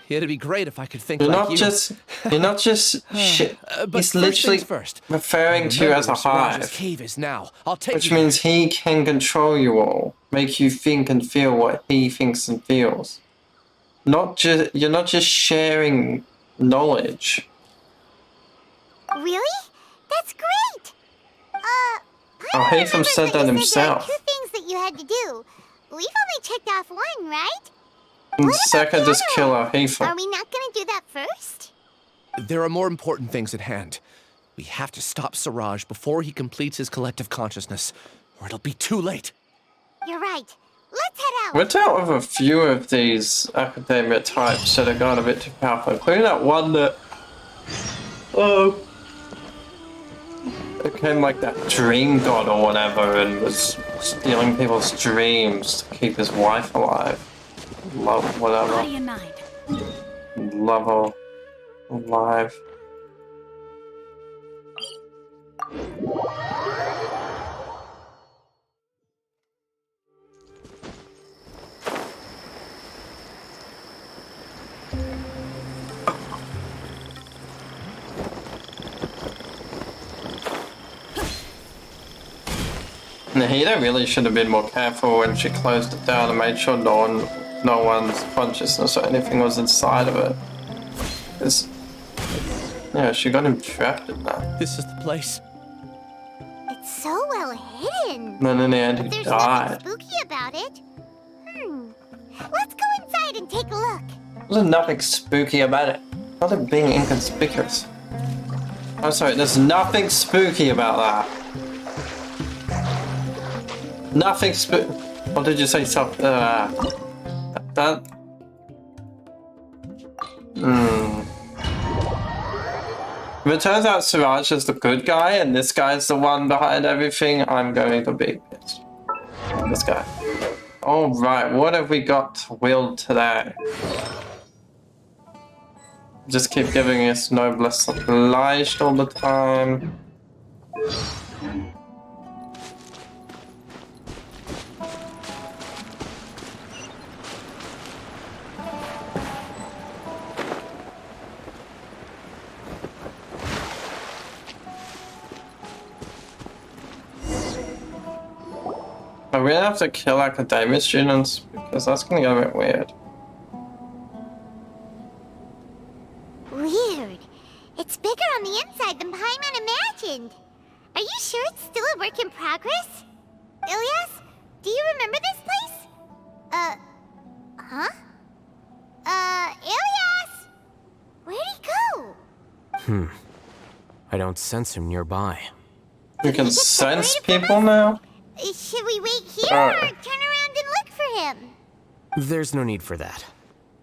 It'd be great if I could think You're like not you. just. You're not just shit. But He's first literally things first. referring to you as a Remember where Siraj's hive, cave is now. I'll take which you means he can control you all, make you think and feel what he thinks and feels. Not just. You're not just sharing knowledge. Really? That's great! Alhaitham said that There himself. are 2 things that you had to do. We've only checked off 1, right? And second, just kill Alhaitham. Are we not gonna do that first? There are more important things at hand. We have to stop Siraj before he completes his collective consciousness, or it'll be too late. You're right. Let's head out. We're dealt with a few of these academia types that have gone a bit too powerful, including that one that became like that dream god or whatever and was stealing people's dreams to keep his wife alive. Love whatever. Body and mind. Love her alive. Nahida really should have been more careful when she closed it down and made sure no one's consciousness or anything was inside of it. Yeah, she got him trapped in that. This is the place. It's so well hidden. And then in the end, he There's died. nothing spooky about it. Let's go inside and take a look. There's nothing spooky about it. Not it being inconspicuous. I'm sorry, there's nothing spooky about that. Nothing What did you say? Something? That. If it turns out Siraj is the good guy and this guy's the one behind everything, I'm going to be pissed. This guy. Alright, what have we got to wield today? Just keep giving us noblesse obliged all the time. Are we gonna have to kill academia students? Because that's gonna get a bit weird. Weird. It's bigger on the inside than Paimon imagined. Are you sure it's still a work in progress? Ilias, do you remember this place? Huh? Ilias! Where'd he go? I don't sense him nearby. You can sense people now? Should we wait here or turn around and look for him? There's no need for that.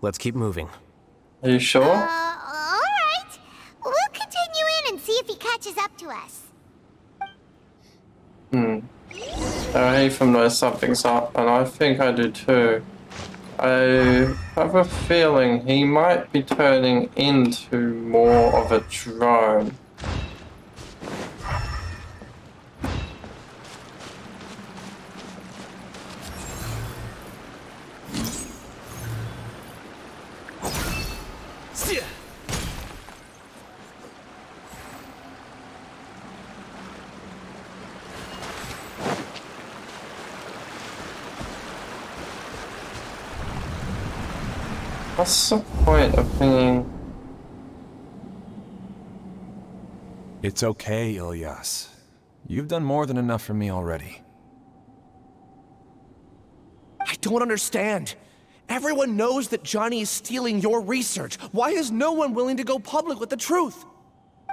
Let's keep moving. Are you sure? Alright. We'll continue in and see if he catches up to us. Alhaitham knows something's up, and I think I do too. I have a feeling he might be turning into more of a drone. What's the point of being... It's okay, Ilias. You've done more than enough for me already. I don't understand. Everyone knows that Johnny is stealing your research. Why is no one willing to go public with the truth?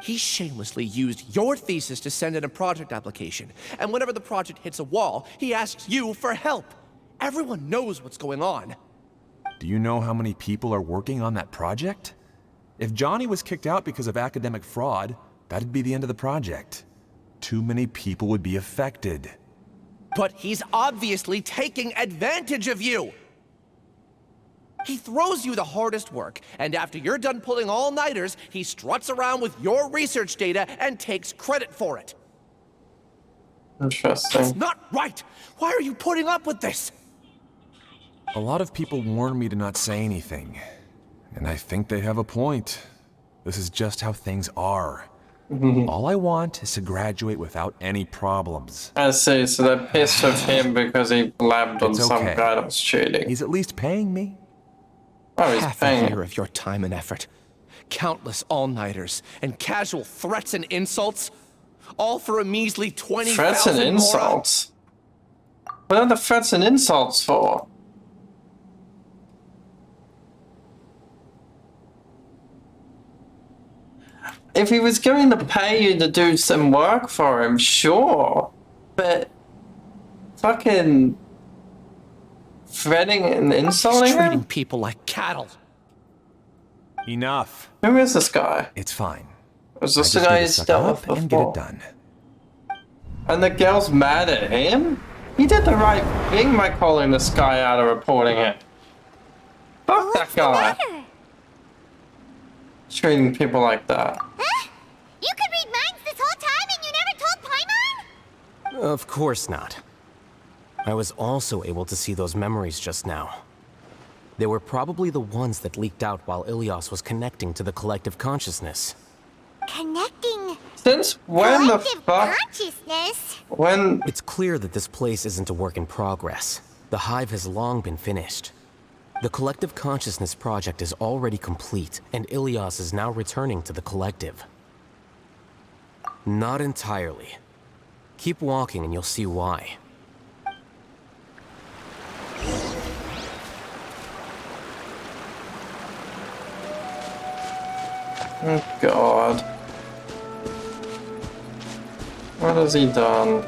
He shamelessly used your thesis to send in a project application, and whenever the project hits a wall, he asks you for help. Everyone knows what's going on. Do you know how many people are working on that project? If Johnny was kicked out because of academic fraud, that'd be the end of the project. Too many people would be affected. But he's obviously taking advantage of you! He throws you the hardest work, and after you're done pulling all-nighters, he struts around with your research data and takes credit for it. Interesting. That's not right! Why are you putting up with this? A lot of people warn me to not say anything, and I think they have a point. This is just how things are. All I want is to graduate without any problems. I see, so they're pissed with him because he blabbed on some okay. guy that was cheating. He's at least paying me. Oh, he's Half paying a year of your time and effort. Countless all-nighters and casual threats and insults. All for a measly 20,000 Threats and insults? What are the threats and insults for? If he was going to pay you to do some work for him, sure. But fucking threatening and insulting him? Treating people like cattle. Enough. Who is this guy? It's fine. Was this the guy he's dealt with and get before? it done. And the girl's mad at him? He did the right thing by calling this guy out and reporting it. Fuck that guy. Treating people like that. Huh? You could read minds this whole time and you never told Paimon? Of course not. I was also able to see those memories just now. They were probably the ones that leaked out while Ilias was connecting to the collective consciousness. Connecting... Since when the fuck? Consciousness? When... It's clear that this place isn't a work in progress. The hive has long been finished. The collective consciousness project is already complete, and Ilias is now returning to the collective. Not entirely. Keep walking and you'll see why. Oh god. What has he done?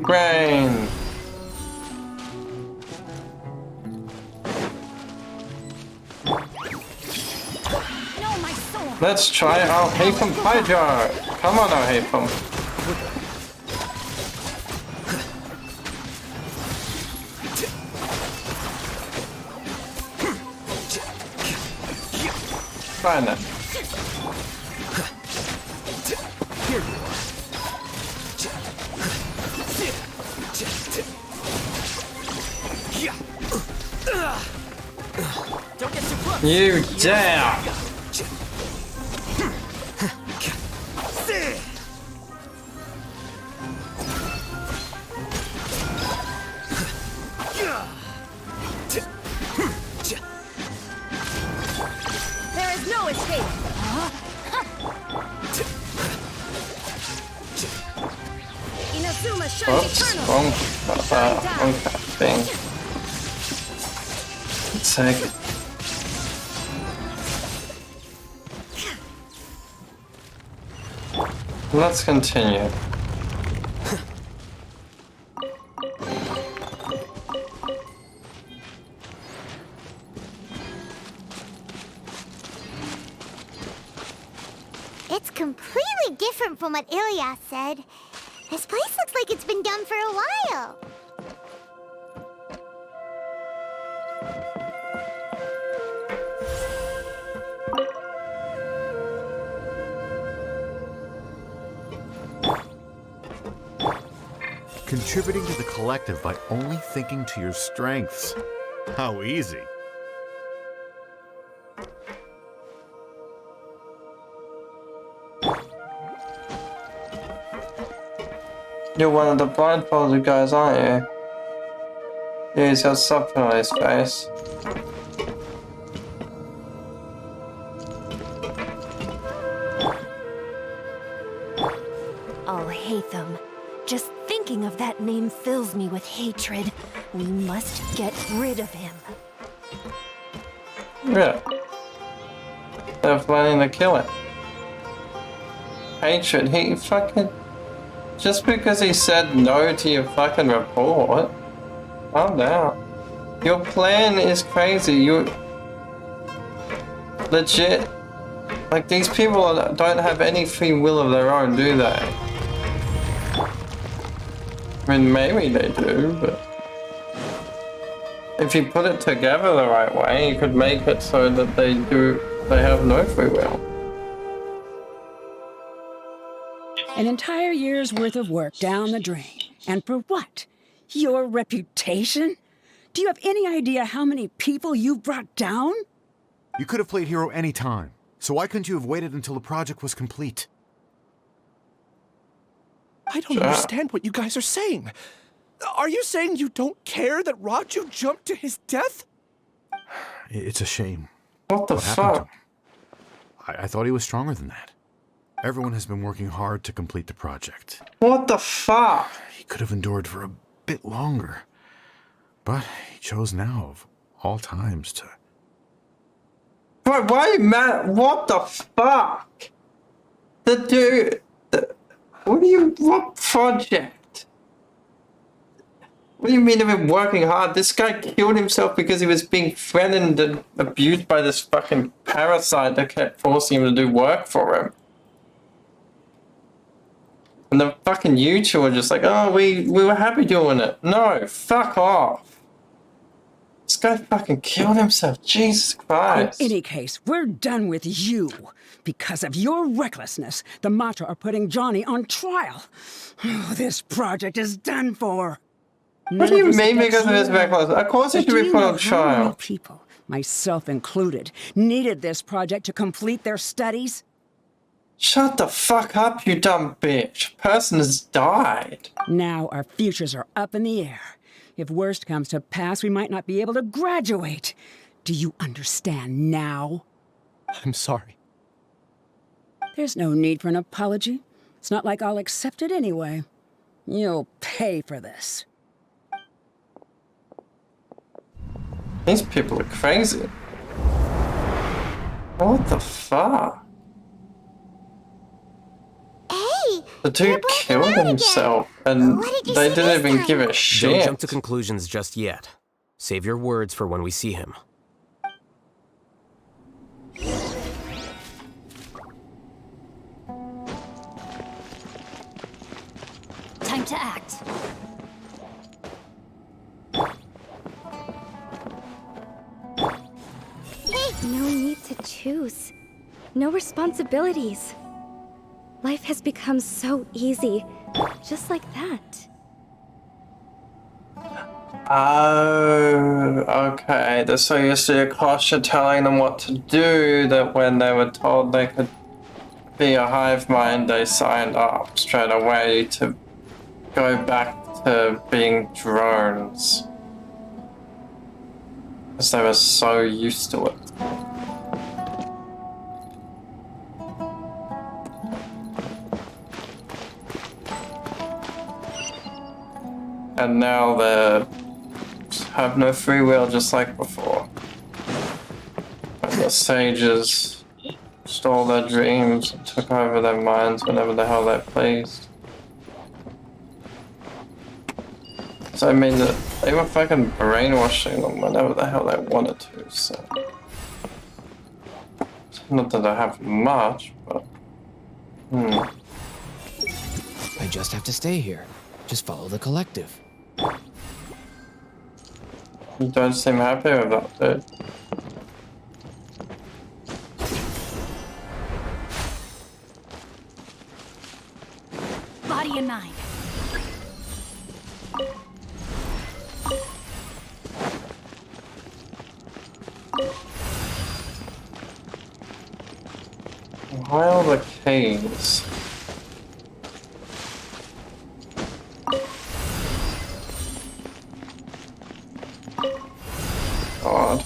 grain. Let's try Alhaitham Hydra. Come on, Alhaitham. Try that. You dare! There is no escape. Inazuma shines Oops, eternal. wrong thing. Let's see. Let's continue. It's completely different from what Ilias said. This place looks like it's been done for a while. Contributing to the collective by only thinking to your strengths. How easy. You're one of the blindfolded guys, aren't you? Yeah, he's got something on his face. Alhaitham. Just thinking of that name fills me with hatred. We must get rid of him. Yeah. They're planning to kill it. Hatred, he fucking... Just because he said no to your fucking report, calm down. Your plan is crazy. You legit, like, these people don't have any free will of their own, do they? I mean, maybe they do, but if you put it together the right way, you could make it so that they have no free will. An entire year's worth of work down the drain. And for what? Your reputation? Do you have any idea how many people you brought down? You could have played hero any time, so why couldn't you have waited until the project was complete? I don't understand what you guys are saying. Are you saying you don't care that Raju jumped to his death? It's a shame. What the fuck? I thought he was stronger than that. Everyone has been working hard to complete the project. What the fuck? He could have endured for a bit longer. But he chose now, of all times, to... Bro, why are you mad? What the fuck? The dude... What project? What do you mean they've been working hard? This guy killed himself because he was being threatened and abused by this fucking parasite that kept forcing him to do work for him. And the fucking you two are just like, oh, we were happy doing it. No, fuck off. This guy fucking killed himself. Jesus Christ. In any case, we're done with you. Because of your recklessness, the Matra are putting Johnny on trial. This project is done for. What do you mean because of his recklessness? Of course he should be put on trial. People, myself included, needed this project to complete their studies? Shut the fuck up, you dumb bitch. Person has died. Now our futures are up in the air. If worst comes to pass, we might not be able to graduate. Do you understand now? I'm sorry. There's no need for an apology. It's not like I'll accept it anyway. You'll pay for this. These people are crazy. What the fuck? Hey, The dude killed himself, and they didn't even give a Don't shit. jump to conclusions just yet. Save your words for when we see him. Time to act. No need to choose. No responsibilities. Life has become so easy, just like that. Oh, okay. They're so used to Akasha telling them what to do that when they were told they could be a hive mind, they signed up straight away to go back to being drones. Because they were so used to it. And now they have no free will, just like before. And the sages stole their dreams and took over their minds whenever the hell they pleased. So I mean, they were fucking brainwashing them whenever the hell they wanted to, so... Not that I have much, but... I just have to stay here. Just follow the collective. You don't seem happy with that, dude. Body and mind. Why all the keys? God.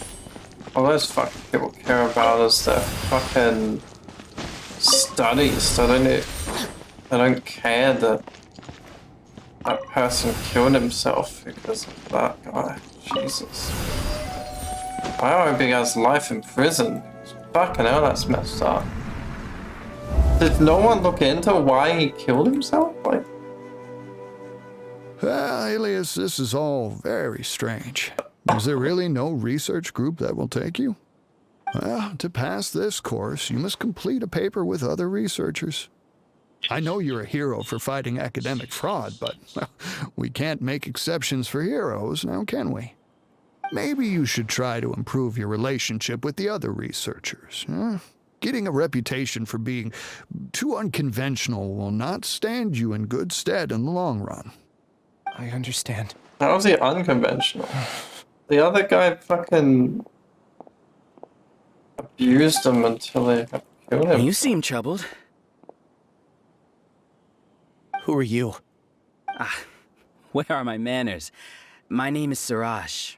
All those fucking people care about is their fucking studies. They don't care that that person killed himself because of that guy. Jesus. I hope he has life in prison. Fucking hell, that's messed up. Did no one look into why he killed himself? Like, Alias, this is all very strange. Is there really no research group that will take you? Well, to pass this course, you must complete a paper with other researchers. I know you're a hero for fighting academic fraud, but we can't make exceptions for heroes, now can we? Maybe you should try to improve your relationship with the other researchers. Getting a reputation for being too unconventional will not stand you in good stead in the long run. I understand. how was he unconventional? The other guy fucking abused him until he killed him. You seem troubled. Who are you? Where are my manners? My name is Siraj.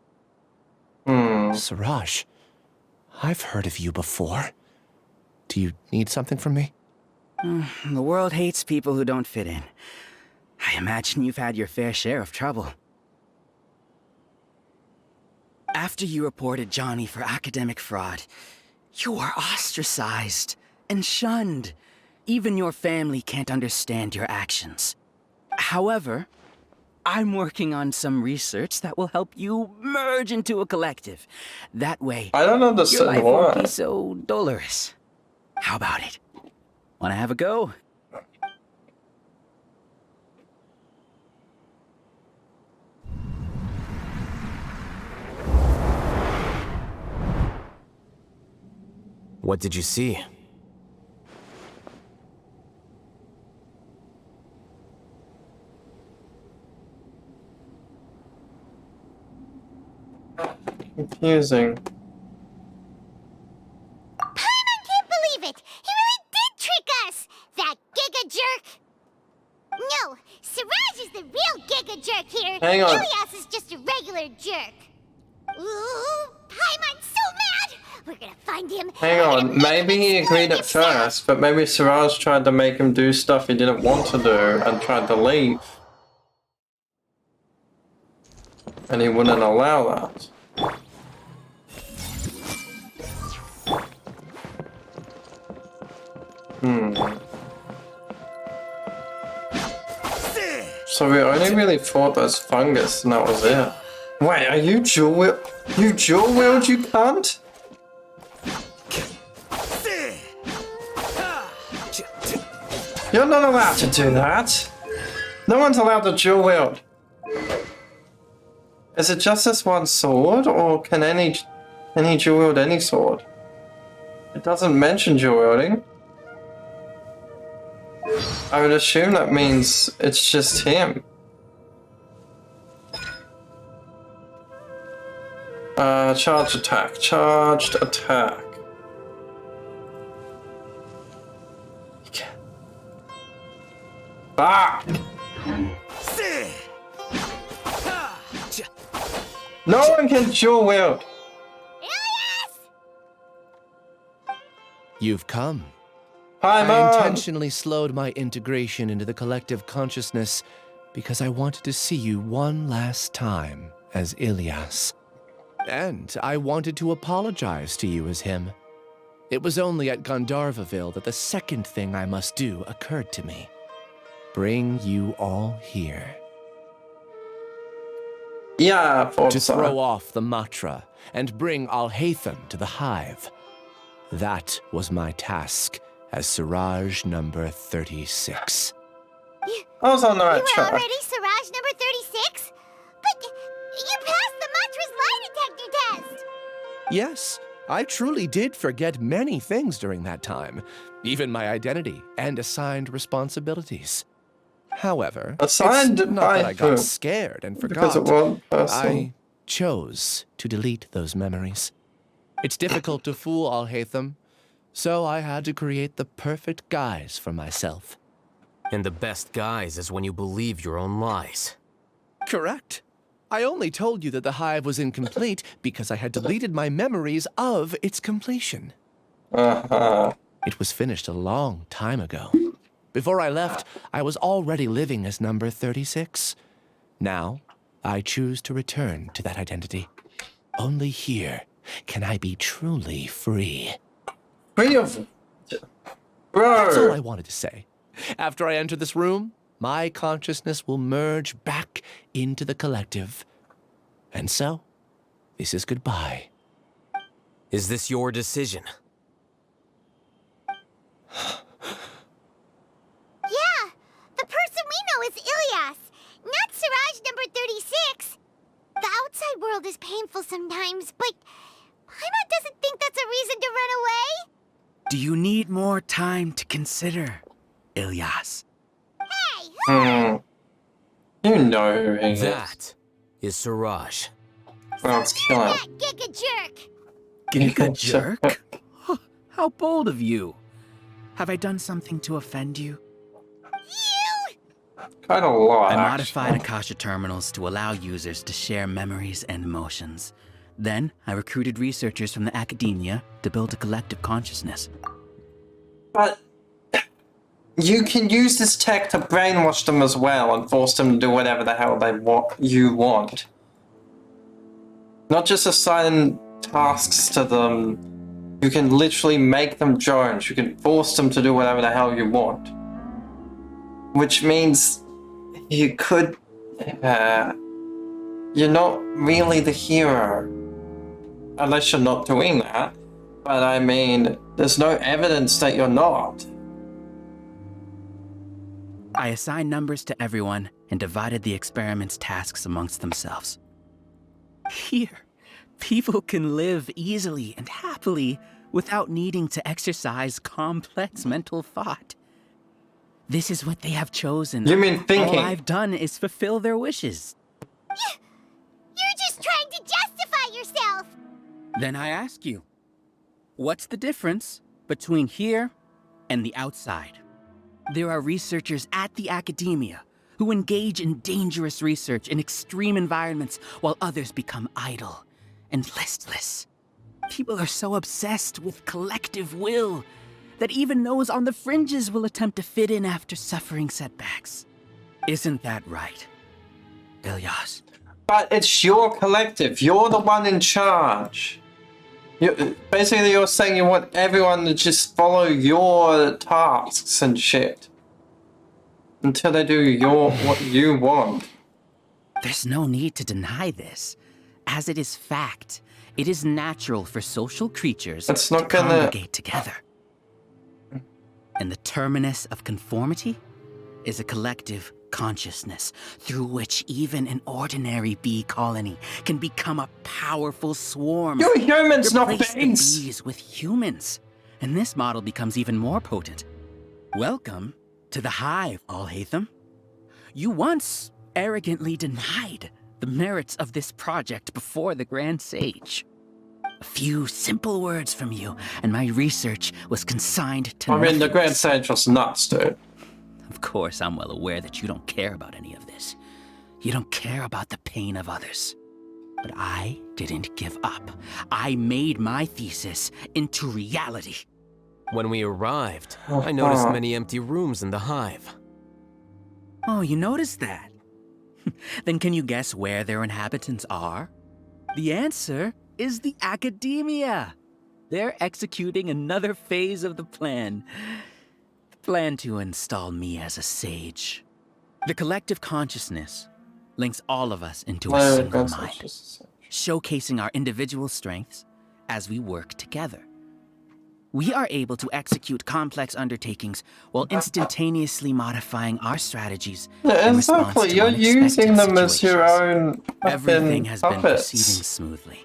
Siraj. I've heard of you before. Do you need something from me? The world hates people who don't fit in. I imagine you've had your fair share of trouble. After you reported Johnny for academic fraud, you were ostracized and shunned. Even your family can't understand your actions. However, I'm working on some research that will help you merge into a collective. That way, I don't understand your life why. won't be so dolorous. How about it? Wanna have a go? What did you see? Confusing. Paimon can't believe it! He really did trick us! That giga jerk! No, Siraj is the real giga jerk here. Hang on. Ilias is just a regular jerk. Ooh, Paimon's so mad! We're gonna find him. Hang on, maybe he agreed at first, but maybe Siraj tried to make him do stuff he didn't want to do and tried to leave. And he wouldn't allow that. So we only really fought those fungus and that was it. Wait, are you dual wield? You dual wield, you cunt? You're not allowed to do that. No one's allowed to dual wield. Is it just this one sword, or can any dual wield any sword? It doesn't mention dual wielding. I would assume that means it's just him. Charged attack. Charged attack. Ah! No one can dual wield. You've come. Hi, Mom. I intentionally slowed my integration into the collective consciousness because I wanted to see you one last time as Ilias. And I wanted to apologize to you as him. It was only at Gandharvaville that the second thing I must do occurred to me. Bring you all here. Yeah, to throw off the Matra and bring Alhaitham to the hive. That was my task as Siraj number 36. I was on the right You were track. already Siraj number 36? But you passed the Matra's lie detector test! Yes, I truly did forget many things during that time, even my identity and assigned responsibilities. However, Assigned it's not by that I got who? scared and Because forgot. of one person. I chose to delete those memories. It's difficult to fool Alhaitham, so I had to create the perfect guise for myself. And the best guise is when you believe your own lies. Correct. I only told you that the hive was incomplete because I had deleted my memories of its completion. It was finished a long time ago. Before I left, I was already living as number 36. Now, I choose to return to that identity. Only here can I be truly free. Free of... Bro! That's all I wanted to say. After I enter this room, my consciousness will merge back into the collective. And so, this is goodbye. Is this your decision? Yeah, the person we know is Ilias, not Siraj number 36. The outside world is painful sometimes, but Paimon doesn't think that's a reason to run away. Do you need more time to consider, Ilias? Hey, You know who he is. That is Siraj. Well, let's kill him. Giga jerk! Giga jerk? How bold of you. Have I done something to offend you? Quite a lot, I actually. modified Akasha terminals to allow users to share memories and emotions. Then, I recruited researchers from the academia to build a collective consciousness. But you can use this tech to brainwash them as well and force them to do whatever the hell you want. Not just assign tasks to them. You can literally make them drones. You can force them to do whatever the hell you want. Which means you could... you're not really the hero. Unless you're not doing that. But I mean, there's no evidence that you're not. I assigned numbers to everyone and divided the experiment's tasks amongst themselves. Here, people can live easily and happily without needing to exercise complex mental thought. This is what they have chosen. You mean thinking? All I've done is fulfill their wishes. You're just trying to justify yourself! Then I ask you, what's the difference between here and the outside? There are researchers at the academia who engage in dangerous research in extreme environments while others become idle and listless. People are so obsessed with collective will that even those on the fringes will attempt to fit in after suffering setbacks. Isn't that right, Ilias? But it's your collective. You're the one in charge. Basically, you're saying you want everyone to just follow your tasks and shit. until they do what you want. There's no need to deny this, as it is fact. It is natural for social creatures to congregate together. And the terminus of conformity is a collective consciousness through which even an ordinary bee colony can become a powerful swarm. You're humans, not Replace the bees. bees with humans, and this model becomes even more potent. Welcome to the hive, Alhaitham. You once arrogantly denied the merits of this project before the Grand Sage. A few simple words from you, and my research was consigned to I mean, the Grand nothingness. Sage was nuts, dude. Of course, I'm well aware that you don't care about any of this. You don't care about the pain of others. But I didn't give up. I made my thesis into reality. When we arrived, I noticed many empty rooms in the hive. Oh, you noticed that? Then can you guess where their inhabitants are? The answer is the academia. They're executing another phase of the plan. The plan to install me as a sage. The collective consciousness links all of us into a single mind, showcasing our individual strengths as we work together. We are able to execute complex undertakings while instantaneously modifying our strategies in response Exactly, to you're unexpected using them as situations. your own Everything has been puppets. proceeding smoothly.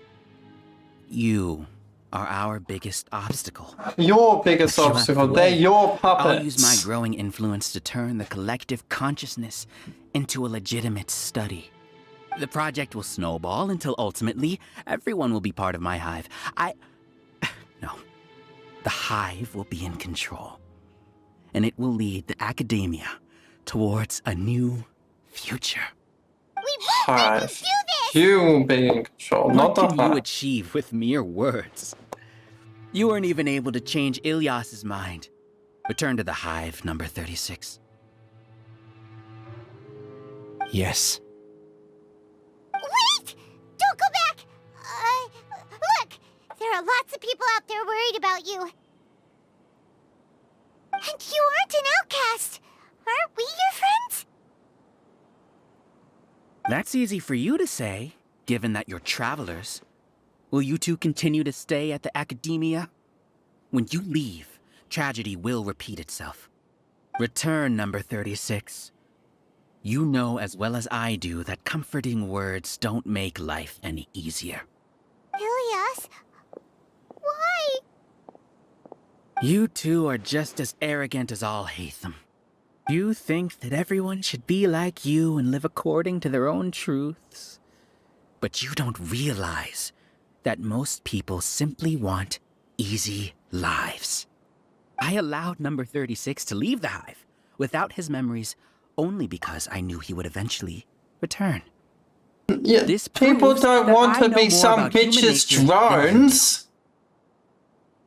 You are our biggest obstacle. Your biggest But you have obstacle, the they're way. your puppets. I'll use my growing influence to turn the collective consciousness into a legitimate study. The project will snowball until ultimately everyone will be part of my hive. No. The hive will be in control. And it will lead the academia towards a new future. Hive. You will be in control, not the What can you hive. achieve with mere words? You weren't even able to change Ilyas's mind. Return to the hive, number 36. Yes. Wait! Don't go back! Look! There are lots of people out there worried about you. And you aren't an outcast. Aren't we your friends? That's easy for you to say, given that you're travelers. Will you two continue to stay at the academia? When you leave, tragedy will repeat itself. Return, number 36. You know as well as I do that comforting words don't make life any easier. Ilyas? Why? You two are just as arrogant as Alhaitham. You think that everyone should be like you and live according to their own truths. But you don't realize that most people simply want easy lives. I allowed number 36 to leave the hive without his memories only because I knew he would eventually return. Yeah, This people proves don't that want I to know be more some about human bitches nature than drones.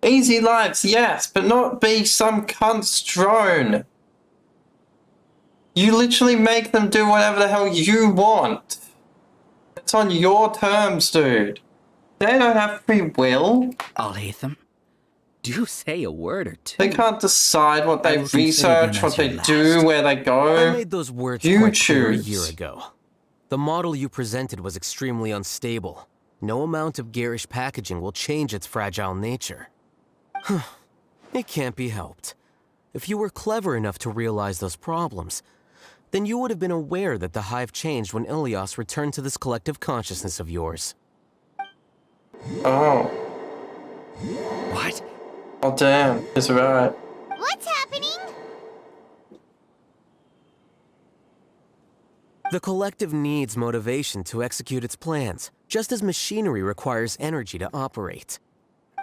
Easy lives, yes, but not be some cunt's drone. You literally make them do whatever the hell you want. It's on your terms, dude. They don't have free will. Alhaitham, do say a word or two. They can't decide what I they will consider research, them what as they your do, where they go. I made those words You quite clear a choose. year ago. The model you presented was extremely unstable. No amount of garish packaging will change its fragile nature. It can't be helped. If you were clever enough to realize those problems, then you would have been aware that the hive changed when Ilyas returned to this collective consciousness of yours. Oh. What? Oh damn, he's right. What's happening? The collective needs motivation to execute its plans, just as machinery requires energy to operate.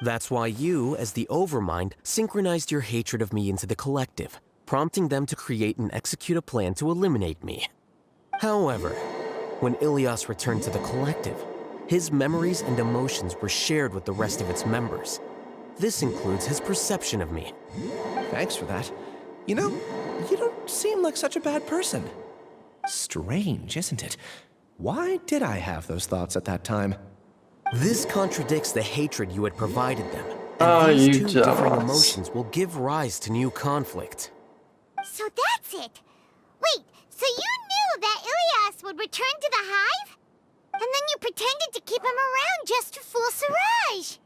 That's why you, as the Overmind, synchronized your hatred of me into the collective, prompting them to create and execute a plan to eliminate me. However, when Ilyas returned to the collective, his memories and emotions were shared with the rest of its members. This includes his perception of me. Thanks for that. You know, you don't seem like such a bad person. Strange, isn't it? Why did I have those thoughts at that time? This contradicts the hatred you had provided them. Oh, And you these two differing dumbass. emotions will give rise to new conflict. So that's it. Wait, so you knew that Ilias would return to the hive? And then you pretended to keep him around just to fool Siraj.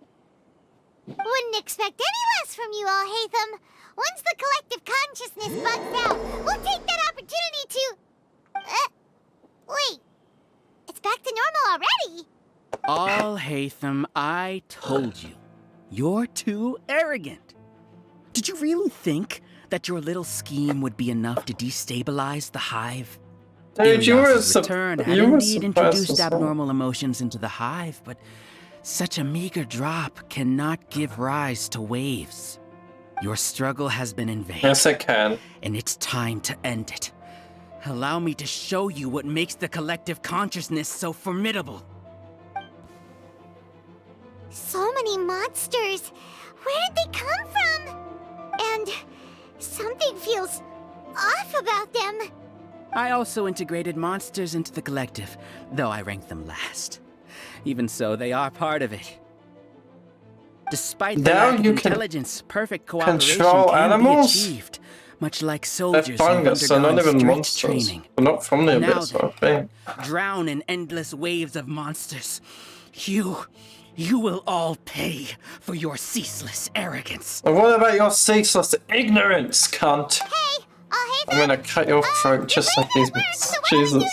Wouldn't expect any less from you, Alhaitham. Once the collective consciousness bugs out, we'll take that opportunity to... wait. It's back to normal already. Alhaitham, I told you. You're too arrogant. Did you really think that your little scheme would be enough to destabilize the hive? Dude, you were return had indeed introduced abnormal emotions into the hive, but such a meager drop cannot give rise to waves. Your struggle has been in vain. Yes, it can. And it's time to end it. Allow me to show you what makes the collective consciousness so formidable. So many monsters. Where did they come from? And something feels off about them. I also integrated monsters into the collective, though I ranked them last. Even so, they are part of it. Despite the lack of intelligence, perfect cooperation can be achieved, much like soldiers who undergone strict training. We're not from the Now abyss, I think. Drown in endless waves of monsters. You will all pay for your ceaseless arrogance. And what about your ceaseless ignorance, cunt? Hey, I'm gonna cut your throat just like these. Jesus.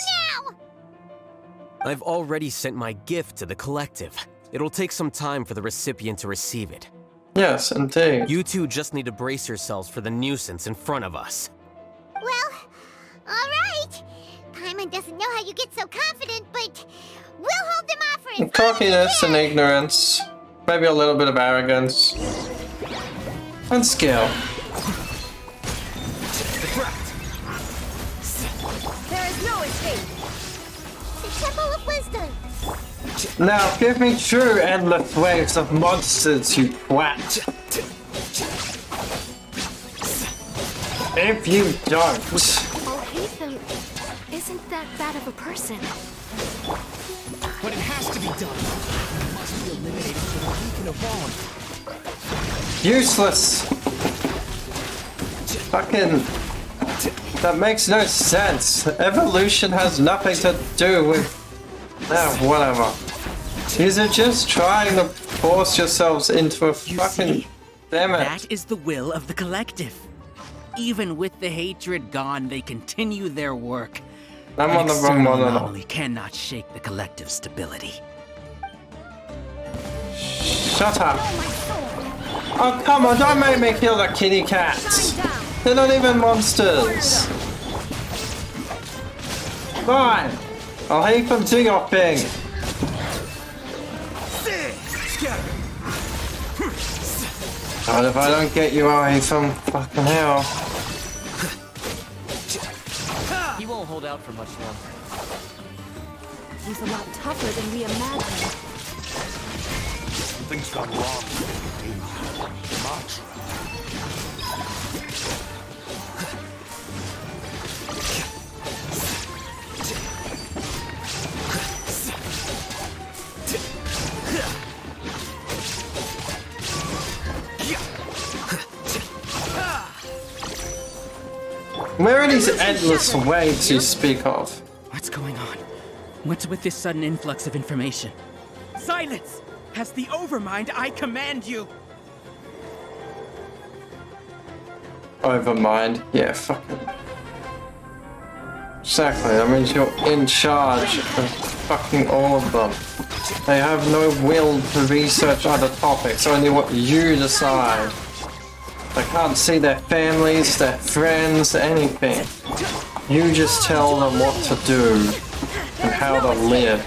I've already sent my gift to the collective. It'll take some time for the recipient to receive it. Yes, indeed. You two just need to brace yourselves for the nuisance in front of us. Well, alright. Paimon doesn't know how you get so confident, but we'll hold them off for as long as Cockiness and ignorance. Maybe a little bit of arrogance. And skill. there is no escape. The Temple of Wisdom. Now give me true endless waves of monsters, you twat. If you don't... Alhaitham isn't that bad of a person. But it has to be done. It must be eliminated so that we can evolve. Useless! Fucking... That makes no sense. Evolution has nothing to do with... whatever. These are just trying to force yourselves into a fucking... Damn it. That is the will of the collective. Even with the hatred gone, they continue their work. I'm on the wrong one. Anomaly cannot shake the collective stability. Shut up. Oh, come on, don't make me kill the kitty cats. They're not even monsters. Fine. I'll heap them to your thing. God, if I don't get you, I'll heap them. Fucking hell. He won't hold out for much longer. He's a lot tougher than we imagined. Something's gone wrong. Much. Where are these endless waves you speak of? What's going on? What's with this sudden influx of information? Silence! As the Overmind, I command you! Overmind? Yeah, fucking... Exactly, that means you're in charge of fucking all of them. They have no will to research other topics, only what you decide. They can't see their families, their friends, anything. You just tell them what to do and how to live.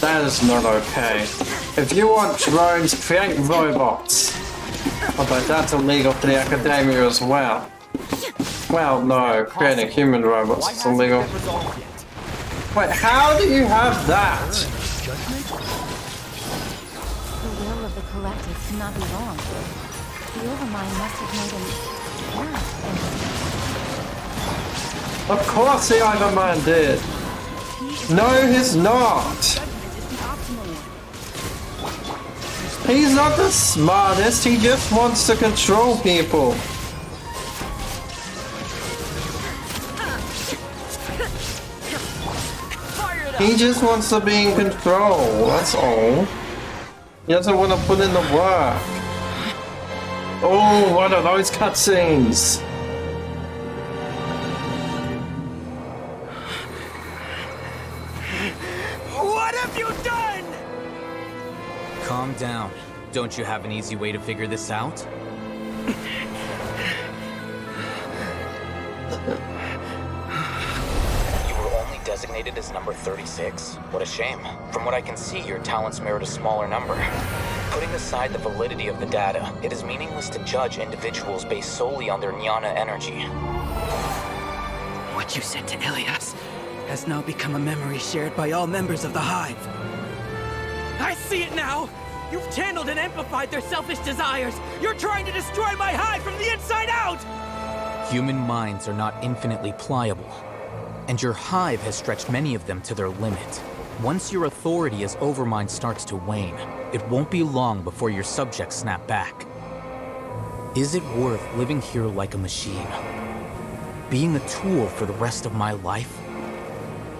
That is not okay. If you want drones, create robots. Although that's illegal for the academia as well. Well, no, creating human robots is illegal. Wait, how do you have that? The will of the collective cannot be wrong. The Overmind must have made an error. Of course the Overmind did. No, he's not. He's not the smartest, he just wants to control people. He just wants to be in control, that's all. He doesn't want to put in the work. Oh, what are those cutscenes? What have you done? Calm down. Don't you have an easy way to figure this out? You were only designated as number 36? What a shame. From what I can see, your talents merit a smaller number. Putting aside the validity of the data, it is meaningless to judge individuals based solely on their jnana energy. What you said to Ilias has now become a memory shared by all members of the Hive. I see it now! You've channeled and amplified their selfish desires! You're trying to destroy my Hive from the inside out! Human minds are not infinitely pliable, and your Hive has stretched many of them to their limit. Once your authority as Overmind starts to wane, it won't be long before your subjects snap back. Is it worth living here like a machine? Being a tool for the rest of my life?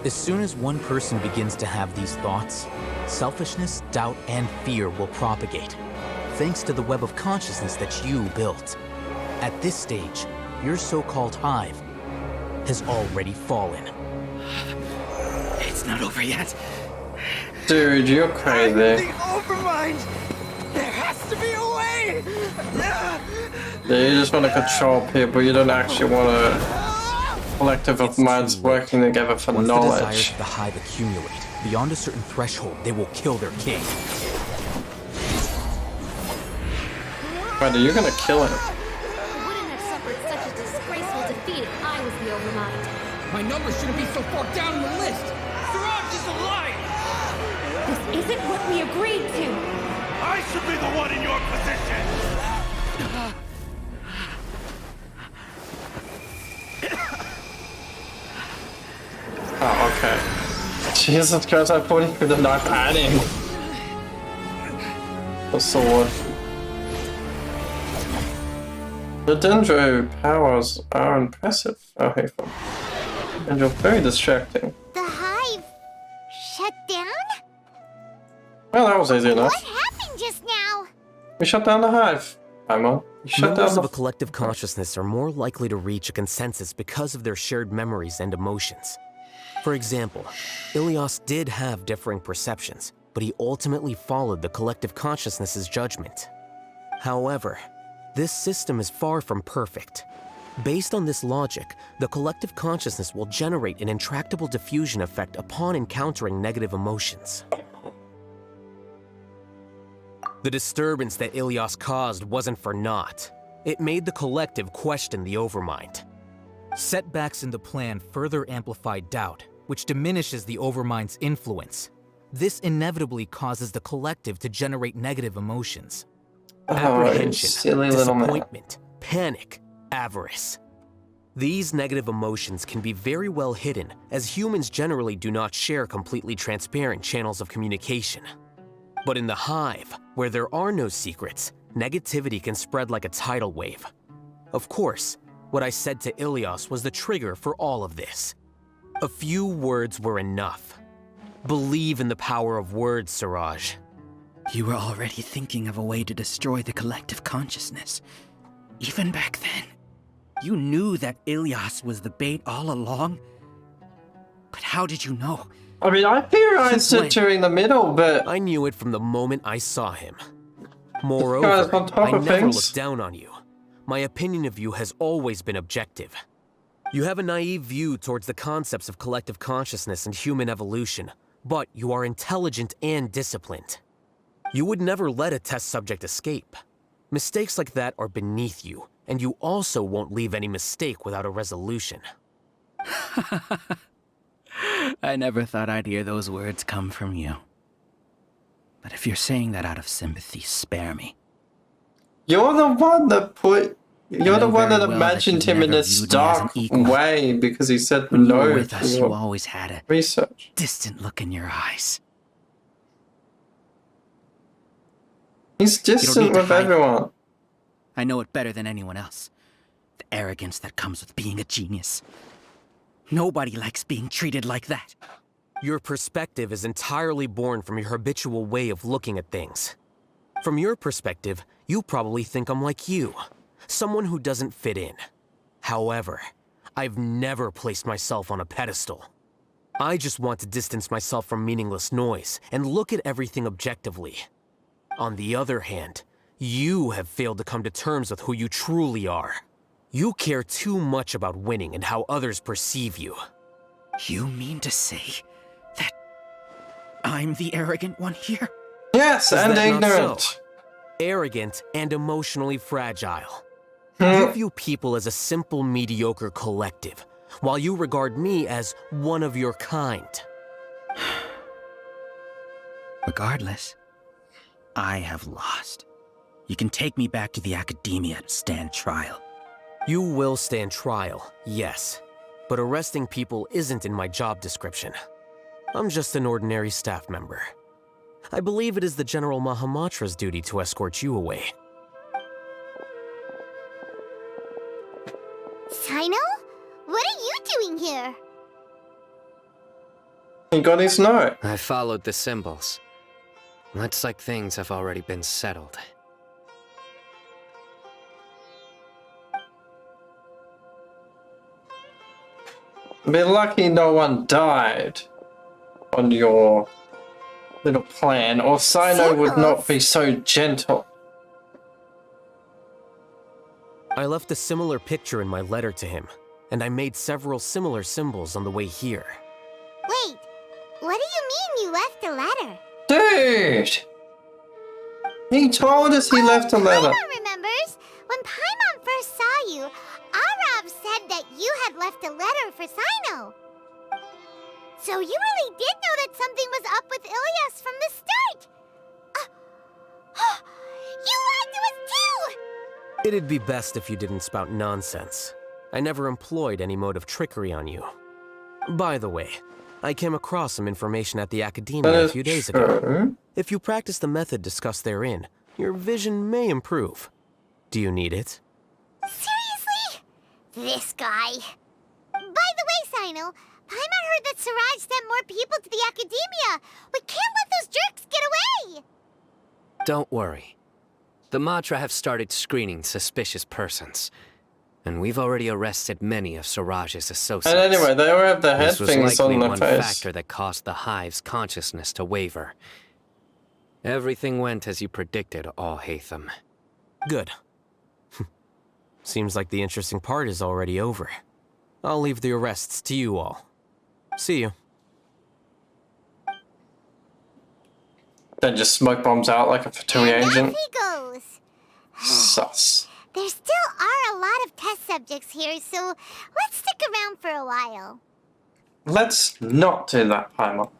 As soon as one person begins to have these thoughts, selfishness, doubt, and fear will propagate, thanks to the web of consciousness that you built. At this stage, your so-called Hive has already fallen. It's not over yet. Dude, you're crazy. The Overmind! There has to be a way! Yeah, you just want to control people, you don't actually want a collective of minds working together for Once knowledge. the desires of the Hive accumulate, beyond a certain threshold, they will kill their king. Wait, are you gonna kill him? I wouldn't have suffered such a disgraceful defeat if I was the Overmind. My number shouldn't be so far down the list! Siraj is a liar! This isn't what we agreed to! I should be the one in your position! Oh, okay. Jesus Christ, I thought he could have not had him. The sword. The Dendro powers are impressive, Alhaitham. And you're very distracting. The Hive shut down? Well, that was easy enough. What happened just now? We shut down the Hive. Paimon. We shut Members down of a collective consciousness are more likely to reach a consensus because of their shared memories and emotions. For example, Ilias did have differing perceptions, but he ultimately followed the collective consciousness's judgment. However, this system is far from perfect. Based on this logic, the collective consciousness will generate an intractable diffusion effect upon encountering negative emotions. The disturbance that Ilias caused wasn't for naught. It made the collective question the Overmind. Setbacks in the plan further amplified doubt, which diminishes the Overmind's influence. This inevitably causes the collective to generate negative emotions. Apprehension, silly little man. disappointment, panic, avarice. These negative emotions can be very well hidden, as humans generally do not share completely transparent channels of communication. But in the Hive, where there are no secrets, negativity can spread like a tidal wave. Of course, what I said to Ilias was the trigger for all of this. A few words were enough. Believe in the power of words, Siraj. You were already thinking of a way to destroy the collective consciousness. Even back then, you knew that Ilias was the bait all along. But how did you know? I mean, I theorized it during the middle, but I knew it from the moment I saw him. Guy's Moreover, on top I of never things. looked down on you. My opinion of you has always been objective. You have a naive view towards the concepts of collective consciousness and human evolution, but you are intelligent and disciplined. You would never let a test subject escape. Mistakes like that are beneath you, and you also won't leave any mistake without a resolution. I never thought I'd hear those words come from you. But if you're saying that out of sympathy, spare me. you're the one that put. You're the know one that very well that imagined you've him in never a viewed me as an stark equal. way because he said When you no were with us, to you always had a research. distant look in your eyes. He's You don't distant need to with hide. everyone. I know it better than anyone else. The arrogance that comes with being a genius. Nobody likes being treated like that. Your perspective is entirely born from your habitual way of looking at things. From your perspective, you probably think I'm like you, someone who doesn't fit in. However, I've never placed myself on a pedestal. I just want to distance myself from meaningless noise and look at everything objectively. On the other hand, you have failed to come to terms with who you truly are. You care too much about winning and how others perceive you. You mean to say that I'm the arrogant one here? Yes, Is and that not ignorant. so? Arrogant and emotionally fragile. You view people as a simple, mediocre collective, while you regard me as one of your kind. Regardless, I have lost. You can take me back to the academia to stand trial. You will stand trial, yes. But arresting people isn't in my job description. I'm just an ordinary staff member. I believe it is the General Mahamatra's duty to escort you away. Sino? What are you doing here? He got his note. I followed the symbols. Looks like things have already been settled. Be lucky no one died on your little plan, or Sino would not be so gentle. I left a similar picture in my letter to him, and I made several similar symbols on the way here. Wait, what do you mean you left a letter? Dude! He told us he left a letter. Paimon remembers. When Paimon first saw you, Arav said that you had left a letter for Sino. So you really did know that something was up with Ilias from the start. You lied to us too! It'd be best if you didn't spout nonsense. I never employed any mode of trickery on you. By the way, I came across some information at the Academia a few days ago. If you practice the method discussed therein, your vision may improve. Do you need it? Seriously? This guy. By the way, Sino, Paimon heard that Siraj sent more people to the Academia. We can't let those jerks get away! Don't worry. The Matra have started screening suspicious persons. And we've already arrested many of Siraj's associates. And anyway, they all have their head This was things likely on their one face. factor that caused the Hive's consciousness to waver. Everything went as you predicted, Alhaitham. Good. Seems like the interesting part is already over. I'll leave the arrests to you all. See you. Then just smoke bombs out like a Fatui agent. Off he goes. Sus. There still are a lot of test subjects here, so let's stick around for a while. Let's not do that, Paimon.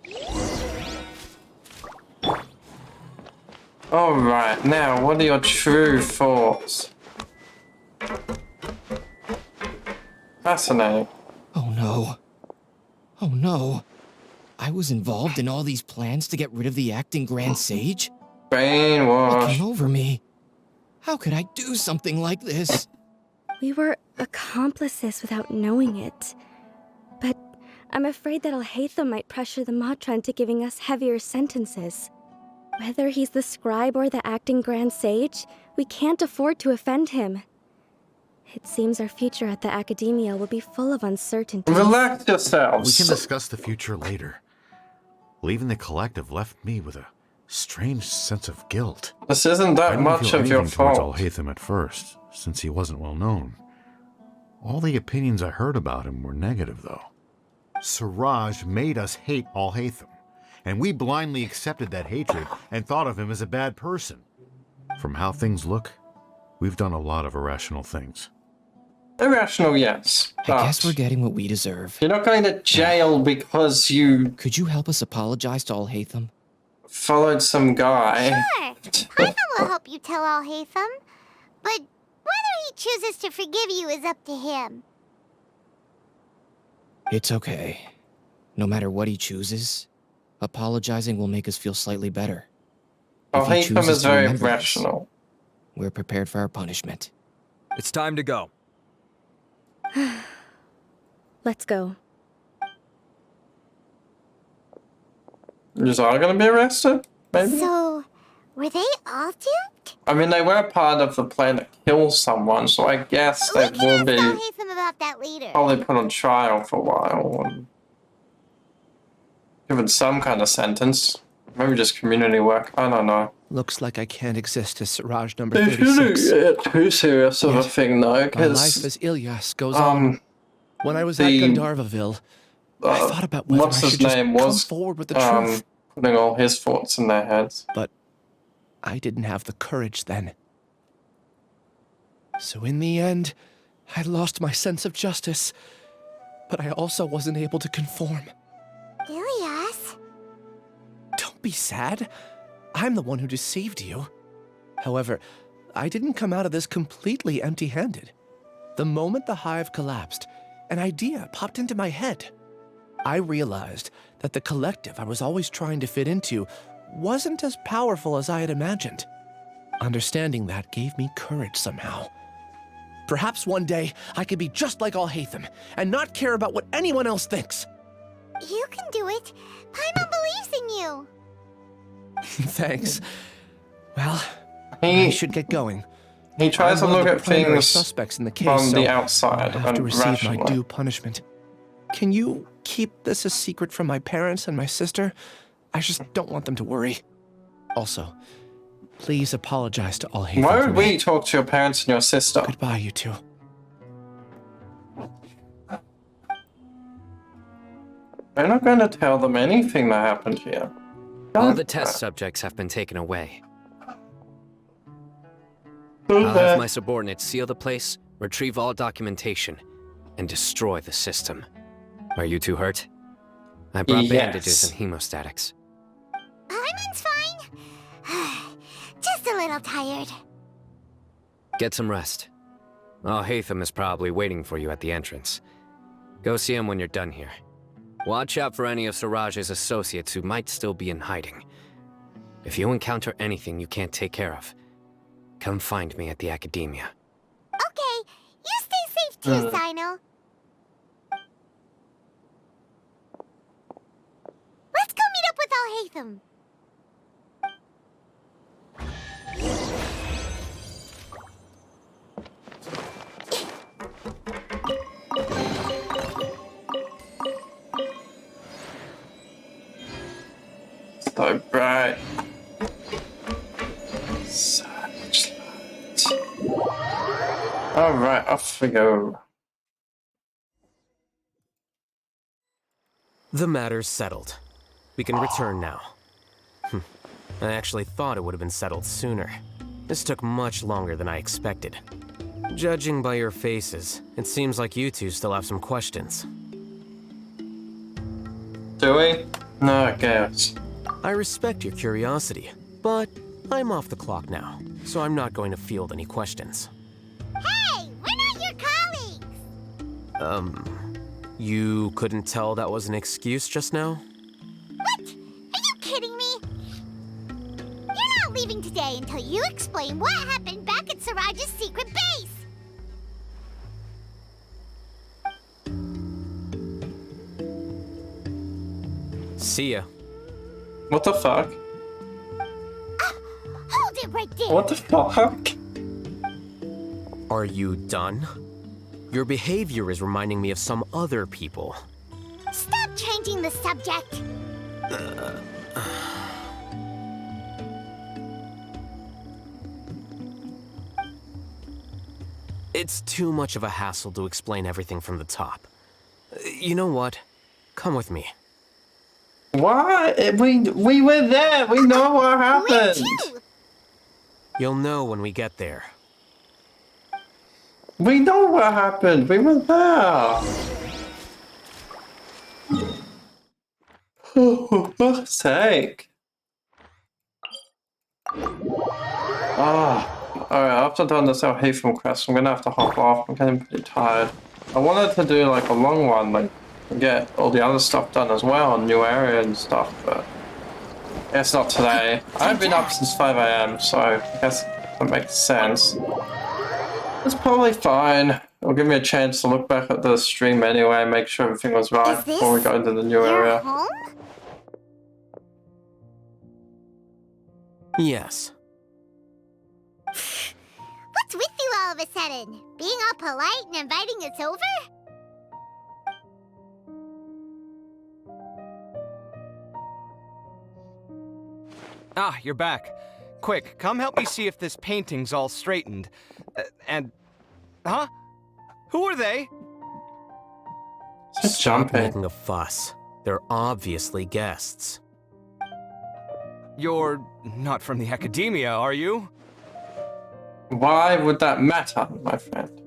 Alright, now, what are your true thoughts? Fascinating. Oh no. Oh no. I was involved in all these plans to get rid of the acting Grand Sage? What Brainwash. came over me? How could I do something like this? We were accomplices without knowing it. But I'm afraid that Alhaitham might pressure the Matra into giving us heavier sentences. Whether he's the scribe or the acting Grand Sage, we can't afford to offend him. It seems our future at the Academia will be full of uncertainty. Relax yourselves. We can discuss the future later. Leaving the collective left me with a strange sense of guilt. This isn't that much of your fault. towards Alhaitham at first, since he wasn't well known. All the opinions I heard about him were negative, though. Siraj made us hate Alhaitham, and we blindly accepted that hatred and thought of him as a bad person. From how things look, we've done a lot of irrational things. Irrational, yes. I guess we're getting what we deserve. You're not going to jail because you Could you help us apologize to Alhaitham? followed some guy. Sure. Paimon will help you tell Alhaitham. But whether he chooses to forgive you is up to him. It's okay. No matter what he chooses, apologizing will make us feel slightly better. If he Alhaitham chooses is to very remember us, rational. we're prepared for our punishment. It's time to go. Let's go. Is all gonna be arrested? Maybe? So, were they all duped? I mean, they were part of the plan to kill someone, so I guess they will be Alhaitham about that later. probably put on trial for a while and given some kind of sentence. Maybe just community work. I don't know. Looks like I can't exist as Siraj number They 36. shouldn't get too serious of a Yet, thing, though, my because life as Ilyas goes on. When I was at Gandharvaville, I thought about whether I should just come forward with the truth. Putting all his thoughts in their heads. But I didn't have the courage then. So in the end, I lost my sense of justice, but I also wasn't able to conform. Ilyas? Don't be sad. I'm the one who deceived you. However, I didn't come out of this completely empty-handed. The moment the hive collapsed, an idea popped into my head. I realized that the collective I was always trying to fit into wasn't as powerful as I had imagined. Understanding that gave me courage somehow. Perhaps one day I could be just like Alhaitham and not care about what anyone else thinks. You can do it. Paimon believes in you. Thanks. Well, I should get going. He tries to look at things suspects in the case, from the so outside I'll have to and receive my rationally. due punishment. Can you keep this a secret from my parents and my sister? I just don't want them to worry. Also, please apologize to Alhaitham. Why for would me. we talk to your parents and your sister? Goodbye, you two. We're not going to tell them anything that happened here. All the test subjects have been taken away. I'll have my subordinates seal the place, retrieve all documentation, and destroy the system. Are you two hurt? I brought bandages and hemostatics. Paimon's fine. Just a little tired. Get some rest. Alhaitham is probably waiting for you at the entrance. Go see him when you're done here. Watch out for any of Siraj's associates who might still be in hiding. If you encounter anything you can't take care of, come find me at the academia. Okay, you stay safe too, Sino. Let's go meet up with Alhaitham. So bright. So much light. Alright, off we go. The matter's settled. We can return now. I actually thought it would have been settled sooner. This took much longer than I expected. Judging by your faces, it seems like you two still have some questions. Do we? No, I guess. I respect your curiosity, but I'm off the clock now, so I'm not going to field any questions. Hey, we're not your colleagues. You couldn't tell that was an excuse just now? What? Are you kidding me? You're not leaving today until you explain what happened back at Siraj's secret base. See ya. What the fuck? Hold it right there. What the fuck? Are you done? Your behavior is reminding me of some other people. Stop changing the subject. It's too much of a hassle to explain everything from the top. You know what? Come with me. What? We were there. We know what happened. You'll know when we get there. We know what happened. We were there. Oh, for fuck's sake. Alright, after done this Alhaitham quest, I'm gonna have to hop off. I'm getting pretty tired. I wanted to do like a long one, like get all the other stuff done as well, new area and stuff, but it's not today. I've been up since 5 AM, so I guess that makes sense. It's probably fine. It'll give me a chance to look back at the stream anyway, make sure everything was right before we go into the new area. Home? Yes. What's with you all of a sudden? Being all polite and inviting us over? Ah, you're back. Quick, come help me see if this painting's all straightened. Huh? Who are they? Just Stop jumping. making a fuss. They're obviously guests. You're not from the Academia, are you? Why would that matter, my friend?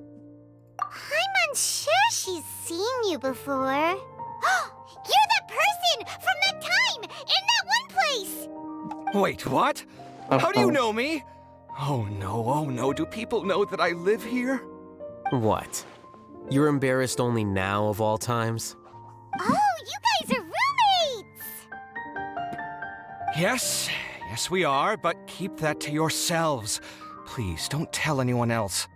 I'm unsure she's seen you before. You're that person from that time in that one place! Wait, what? How do you know me? Oh no, do people know that I live here? What? You're embarrassed only now of all times? Oh, you guys are roommates! Yes we are, but keep that to yourselves. Please, don't tell anyone else.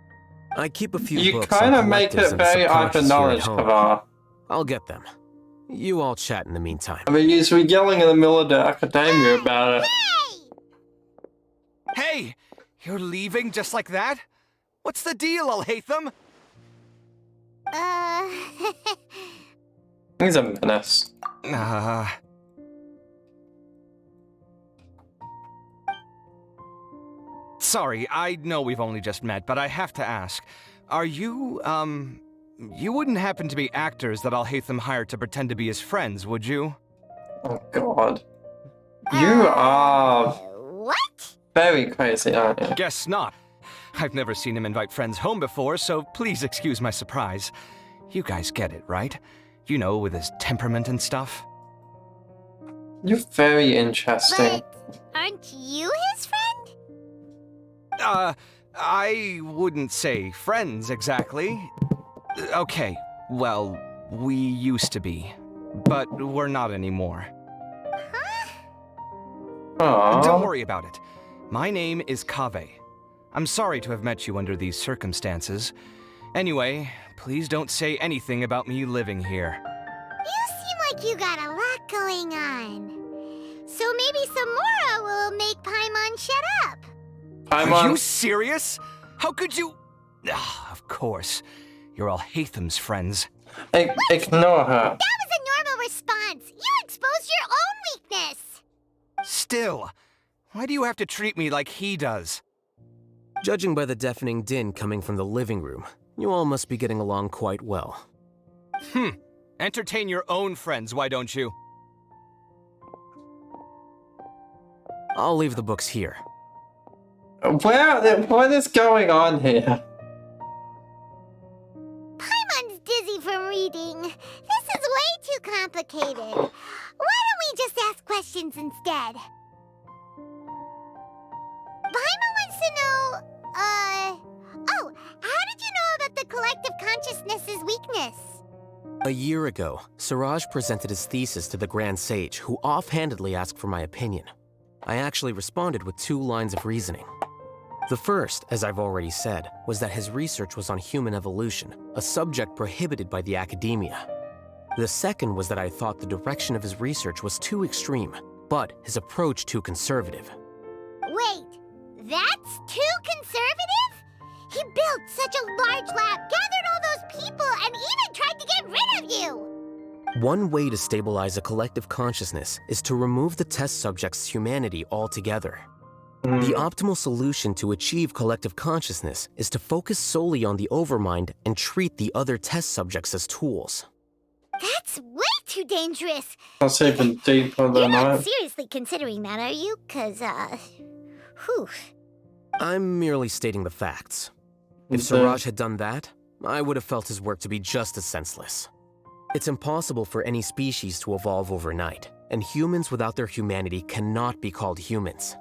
I keep a few You books kind on of make collectives it and very subconscious open here at knowledge, home. Kavar. I'll get them. You all chat in the meantime. I mean, you were yelling in the middle of the academia about it. Hey! You're leaving just like that? What's the deal, Alhaitham? He's a menace. Sorry, I know we've only just met, but I have to ask. Are you, you wouldn't happen to be actors that Alhaitham hired to pretend to be his friends, would you? Oh god. You are... What? Very crazy, aren't you? Guess not. I've never seen him invite friends home before, so please excuse my surprise. You guys get it, right? You know, with his temperament and stuff. You're very interesting. But aren't you his friend? I wouldn't say friends exactly. Okay, well, we used to be, but we're not anymore. Aww. Don't worry about it. My name is Kaveh. I'm sorry to have met you under these circumstances. Anyway, please don't say anything about me living here. You seem like you got a lot going on. So maybe Samora will make Paimon shut up. Are you serious? How could you? Of course. You're Alhaitham's friends. Ignore her. That was a normal response. You exposed your own weakness. Still, why do you have to treat me like he does? Judging by the deafening din coming from the living room, you all must be getting along quite well. Entertain your own friends, why don't you? I'll leave the books here. What is going on here? Paimon's dizzy from reading. This is way too complicated. Why don't we just ask questions instead? Paimon wants to know, oh, how did you know about the collective consciousness's weakness? A year ago, Siraj presented his thesis to the Grand Sage, who offhandedly asked for my opinion. I actually responded with 2 lines of reasoning. The first, as I've already said, was that his research was on human evolution, a subject prohibited by the Academia. The second was that I thought the direction of his research was too extreme, but his approach too conservative. Wait, that's too conservative? He built such a large lab, gathered all those people, and even tried to get rid of you! One way to stabilize a collective consciousness is to remove the test subject's humanity altogether. The optimal solution to achieve collective consciousness is to focus solely on the overmind and treat the other test subjects as tools. That's way too dangerous. That's even deeper You're than not I... seriously considering that, are you? 'Cause, whew. I'm merely stating the facts. If Siraj had done that, I would have felt his work to be just as senseless. It's impossible for any species to evolve overnight, and humans without their humanity cannot be called humans.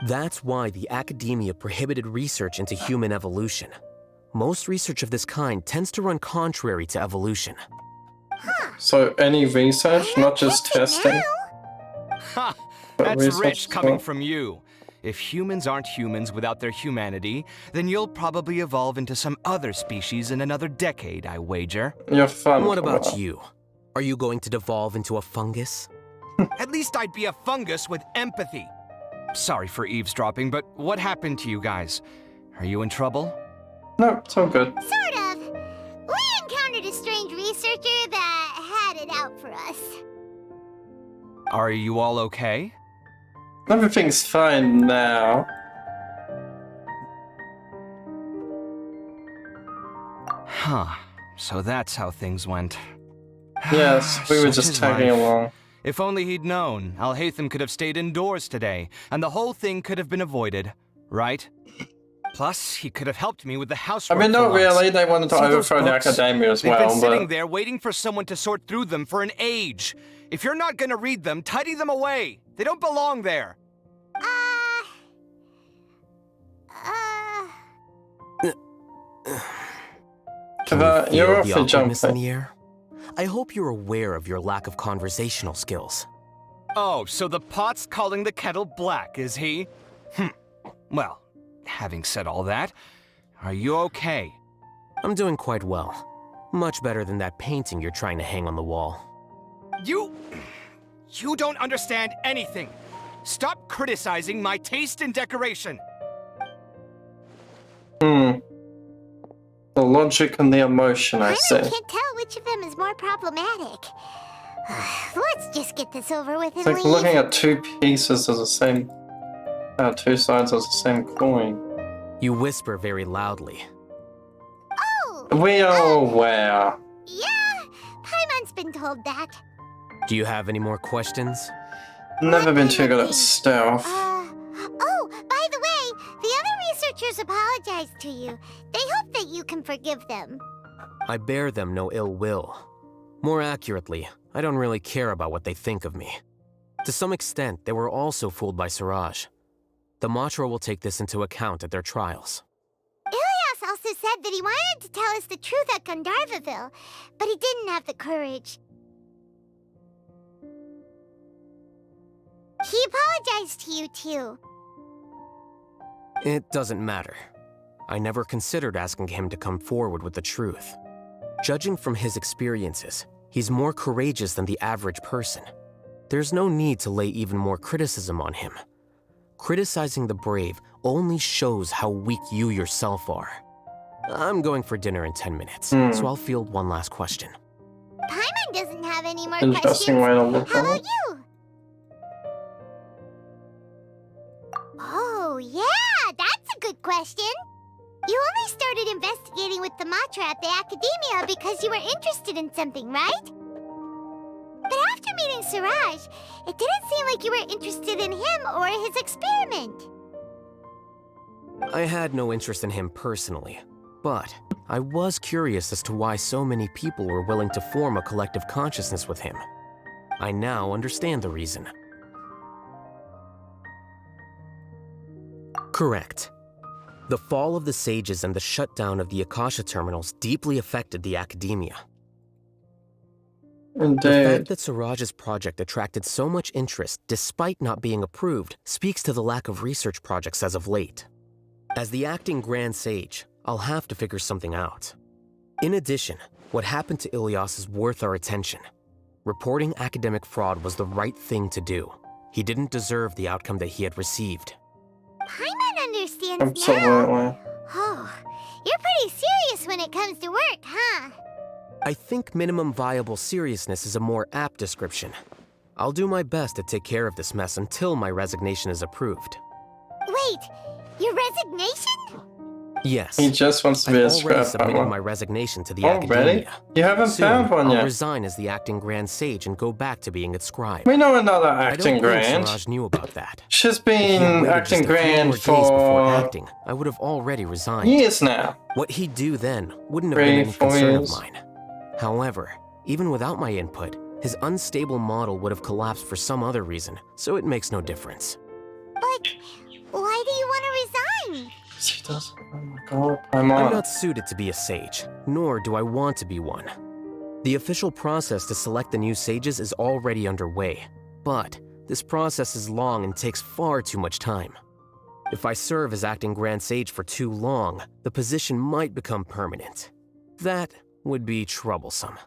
That's why the Academia prohibited research into human evolution. Most research of this kind tends to run contrary to evolution. So any research, not just testing? Ha! But That's research rich as coming well. from you. If humans aren't humans without their humanity, then you'll probably evolve into some other species in another decade, I wager. You're fun. What about you? Are you going to devolve into a fungus? At least I'd be a fungus with empathy. Sorry for eavesdropping, but what happened to you guys? Are you in trouble? No, it's all good. Sort of. We encountered a strange researcher that had it out for us. Are you all okay? Everything's fine now. Huh. So that's how things went. Yes, we were Such just is tagging life. along. If only he'd known, Alhaitham could have stayed indoors today, and the whole thing could have been avoided, right? Plus, he could have helped me with the I housework. mean, not for once. really. They wanted to See those overthrow the books? academia as They've well, been sitting but there waiting for someone to sort through them for an age. If you're not gonna read them, tidy them away. They don't belong there. Can you you're feel off the the awkwardness jump. in the air? I hope you're aware of your lack of conversational skills. Oh, so the pot's calling the kettle black, is he? Well, having said all that, are you okay? I'm doing quite well. Much better than that painting you're trying to hang on the wall. You don't understand anything. Stop criticizing my taste in decoration. The logic and the emotion, I see. I can't tell which of them is more problematic. Let's just get this over with and It's like leave. looking at two pieces of the same, two sides of the same coin. You whisper very loudly. We are aware. Yeah, Paimon's been told that. Do you have any more questions? Never been too good at stealth. Oh, by the way, the other researchers apologized to you. They hope that you can forgive them. I bear them no ill will. More accurately, I don't really care about what they think of me. To some extent, they were also fooled by Siraj. The Matra will take this into account at their trials. Ilias also said that he wanted to tell us the truth at Gandharvaville, but he didn't have the courage. He apologized to you, too. It doesn't matter. I never considered asking him to come forward with the truth. Judging from his experiences, he's more courageous than the average person. There's no need to lay even more criticism on him. Criticizing the brave only shows how weak you yourself are. I'm going for dinner in 10 minutes, so I'll field one last question. Paimon doesn't have any more Interesting questions. way to look How at about it. you? Oh, yeah, that's a good question. You only started investigating with the Matra at the Academia because you were interested in something, right? But after meeting Siraj, it didn't seem like you were interested in him or his experiment. I had no interest in him personally, but I was curious as to why so many people were willing to form a collective consciousness with him. I now understand the reason. Correct. The fall of the Sages and the shutdown of the Akasha terminals deeply affected the Academia. The fact that Siraj's project attracted so much interest despite not being approved speaks to the lack of research projects as of late. As the acting Grand Sage, I'll have to figure something out. In addition, what happened to Ilias is worth our attention. Reporting academic fraud was the right thing to do. He didn't deserve the outcome that he had received. Paimon understands Absolutely. now. Oh, you're pretty serious when it comes to work, huh? I think minimum viable seriousness is a more apt description. I'll do my best to take care of this mess until my resignation is approved. Wait, your resignation? Yes. He just wants to be a I've already scrap submitted hammer. my resignation to the Already? Academia. You haven't Soon, found one I'll yet. resign as the acting Grand Sage and go back to being its scribe. We know another I acting don't grand. think Siraj knew about that. She's If he had been waited acting just a few grand more days before for acting, I would have already resigned. years now. What he'd do then wouldn't have 3, been any 4 concern years. of mine. However, even without my input, his unstable model would have collapsed for some other reason, so it makes no difference. But why do you want to resign? She does. Oh my god, I'm I'm on. not suited to be a sage, nor do I want to be one. The official process to select the new sages is already underway, but this process is long and takes far too much time. If I serve as acting Grand Sage for too long, the position might become permanent. That would be troublesome.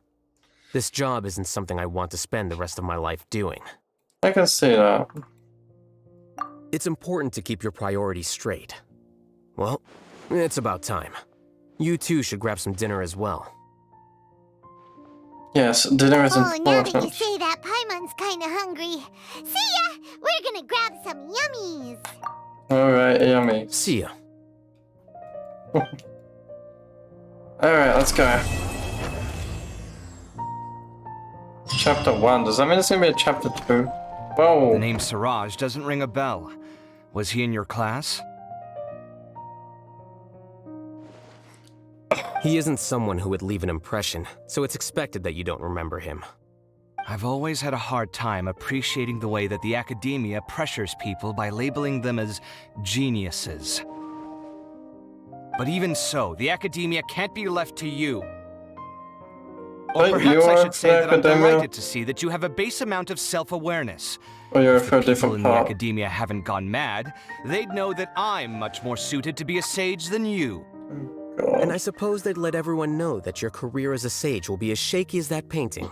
This job isn't something I want to spend the rest of my life doing. I can see that. It's important to keep your priorities straight. Well, it's about time. You two should grab some dinner as well. Yes, dinner is Oh, now that you important. say that, Paimon's kinda hungry. See ya! We're gonna grab some yummies. Alright, yummy. See ya. Alright, let's go. Chapter 1. Does that mean it's gonna be a chapter 2? Whoa. The name Siraj doesn't ring a bell. Was he in your class? He isn't someone who would leave an impression, so it's expected that you don't remember him. I've always had a hard time appreciating the way that the academia pressures people by labeling them as geniuses. But even so, the academia can't be left to you. Or perhaps I should say that I'm delighted to see that you have a base amount of self-awareness. Or you're If for a the people different in the part. academia haven't gone mad, they'd know that I'm much more suited to be a sage than you. And I suppose they'd let everyone know that your career as a sage will be as shaky as that painting.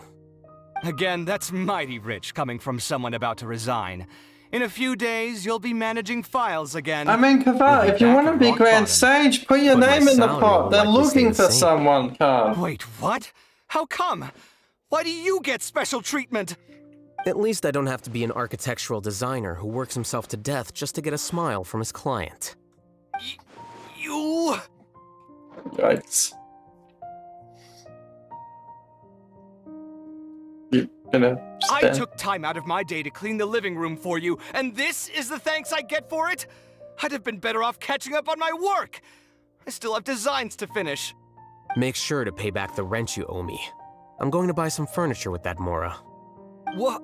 Again, that's mighty rich coming from someone about to resign. In a few days, you'll be managing files again. I mean, Kaval, if you want to be Grand Sage, put your name in the pot. They're looking for someone, Carl. Wait, what? How come? Why do you get special treatment? At least I don't have to be an architectural designer who works himself to death just to get a smile from his client. You... Yikes. You're gonna I stand. took time out of my day to clean the living room for you, and this is the thanks I get for it? I'd have been better off catching up on my work. I still have designs to finish. Make sure to pay back the rent you owe me. I'm going to buy some furniture with that Mora. What?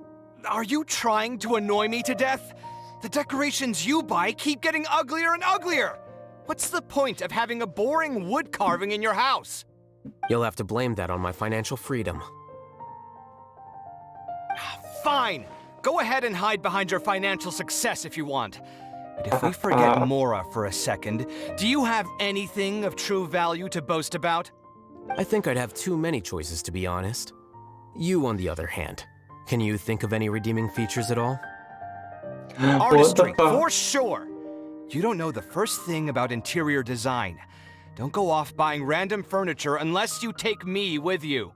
Are you trying to annoy me to death? The decorations you buy keep getting uglier and uglier. What's the point of having a boring wood carving in your house? You'll have to blame that on my financial freedom. Fine. Go ahead and hide behind your financial success if you want. But if we forget Mora for a second, do you have anything of true value to boast about? I think I'd have too many choices, to be honest. You, on the other hand, can you think of any redeeming features at all? Artistry, for sure. You don't know the first thing about interior design. Don't go off buying random furniture unless you take me with you.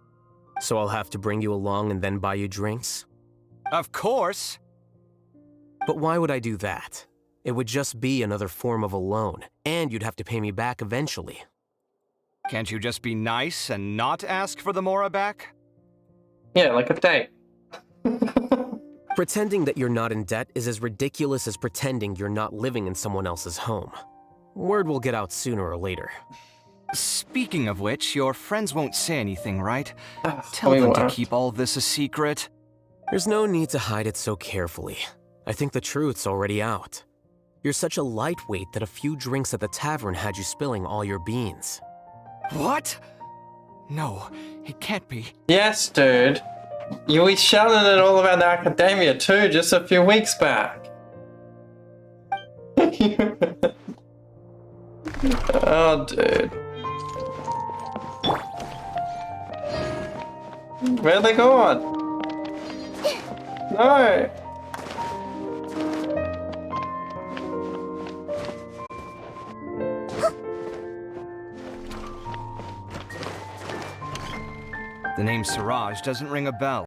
So I'll have to bring you along and then buy you drinks? Of course. But why would I do that? It would just be another form of a loan, and you'd have to pay me back eventually. Can't you just be nice and not ask for the Mora back? Yeah, like a date. Pretending that you're not in debt is as ridiculous as pretending you're not living in someone else's home. Word will get out sooner or later. Speaking of which, your friends won't say anything, right? Tell we them to won't. keep all this a secret. There's no need to hide it so carefully. I think the truth's already out. You're such a lightweight that a few drinks at the tavern had you spilling all your beans. What? No, it can't be. Yes, dude. You were shouting it all around the academia too, just a few weeks back. Oh, dude. Where are they going? No. The name Siraj doesn't ring a bell.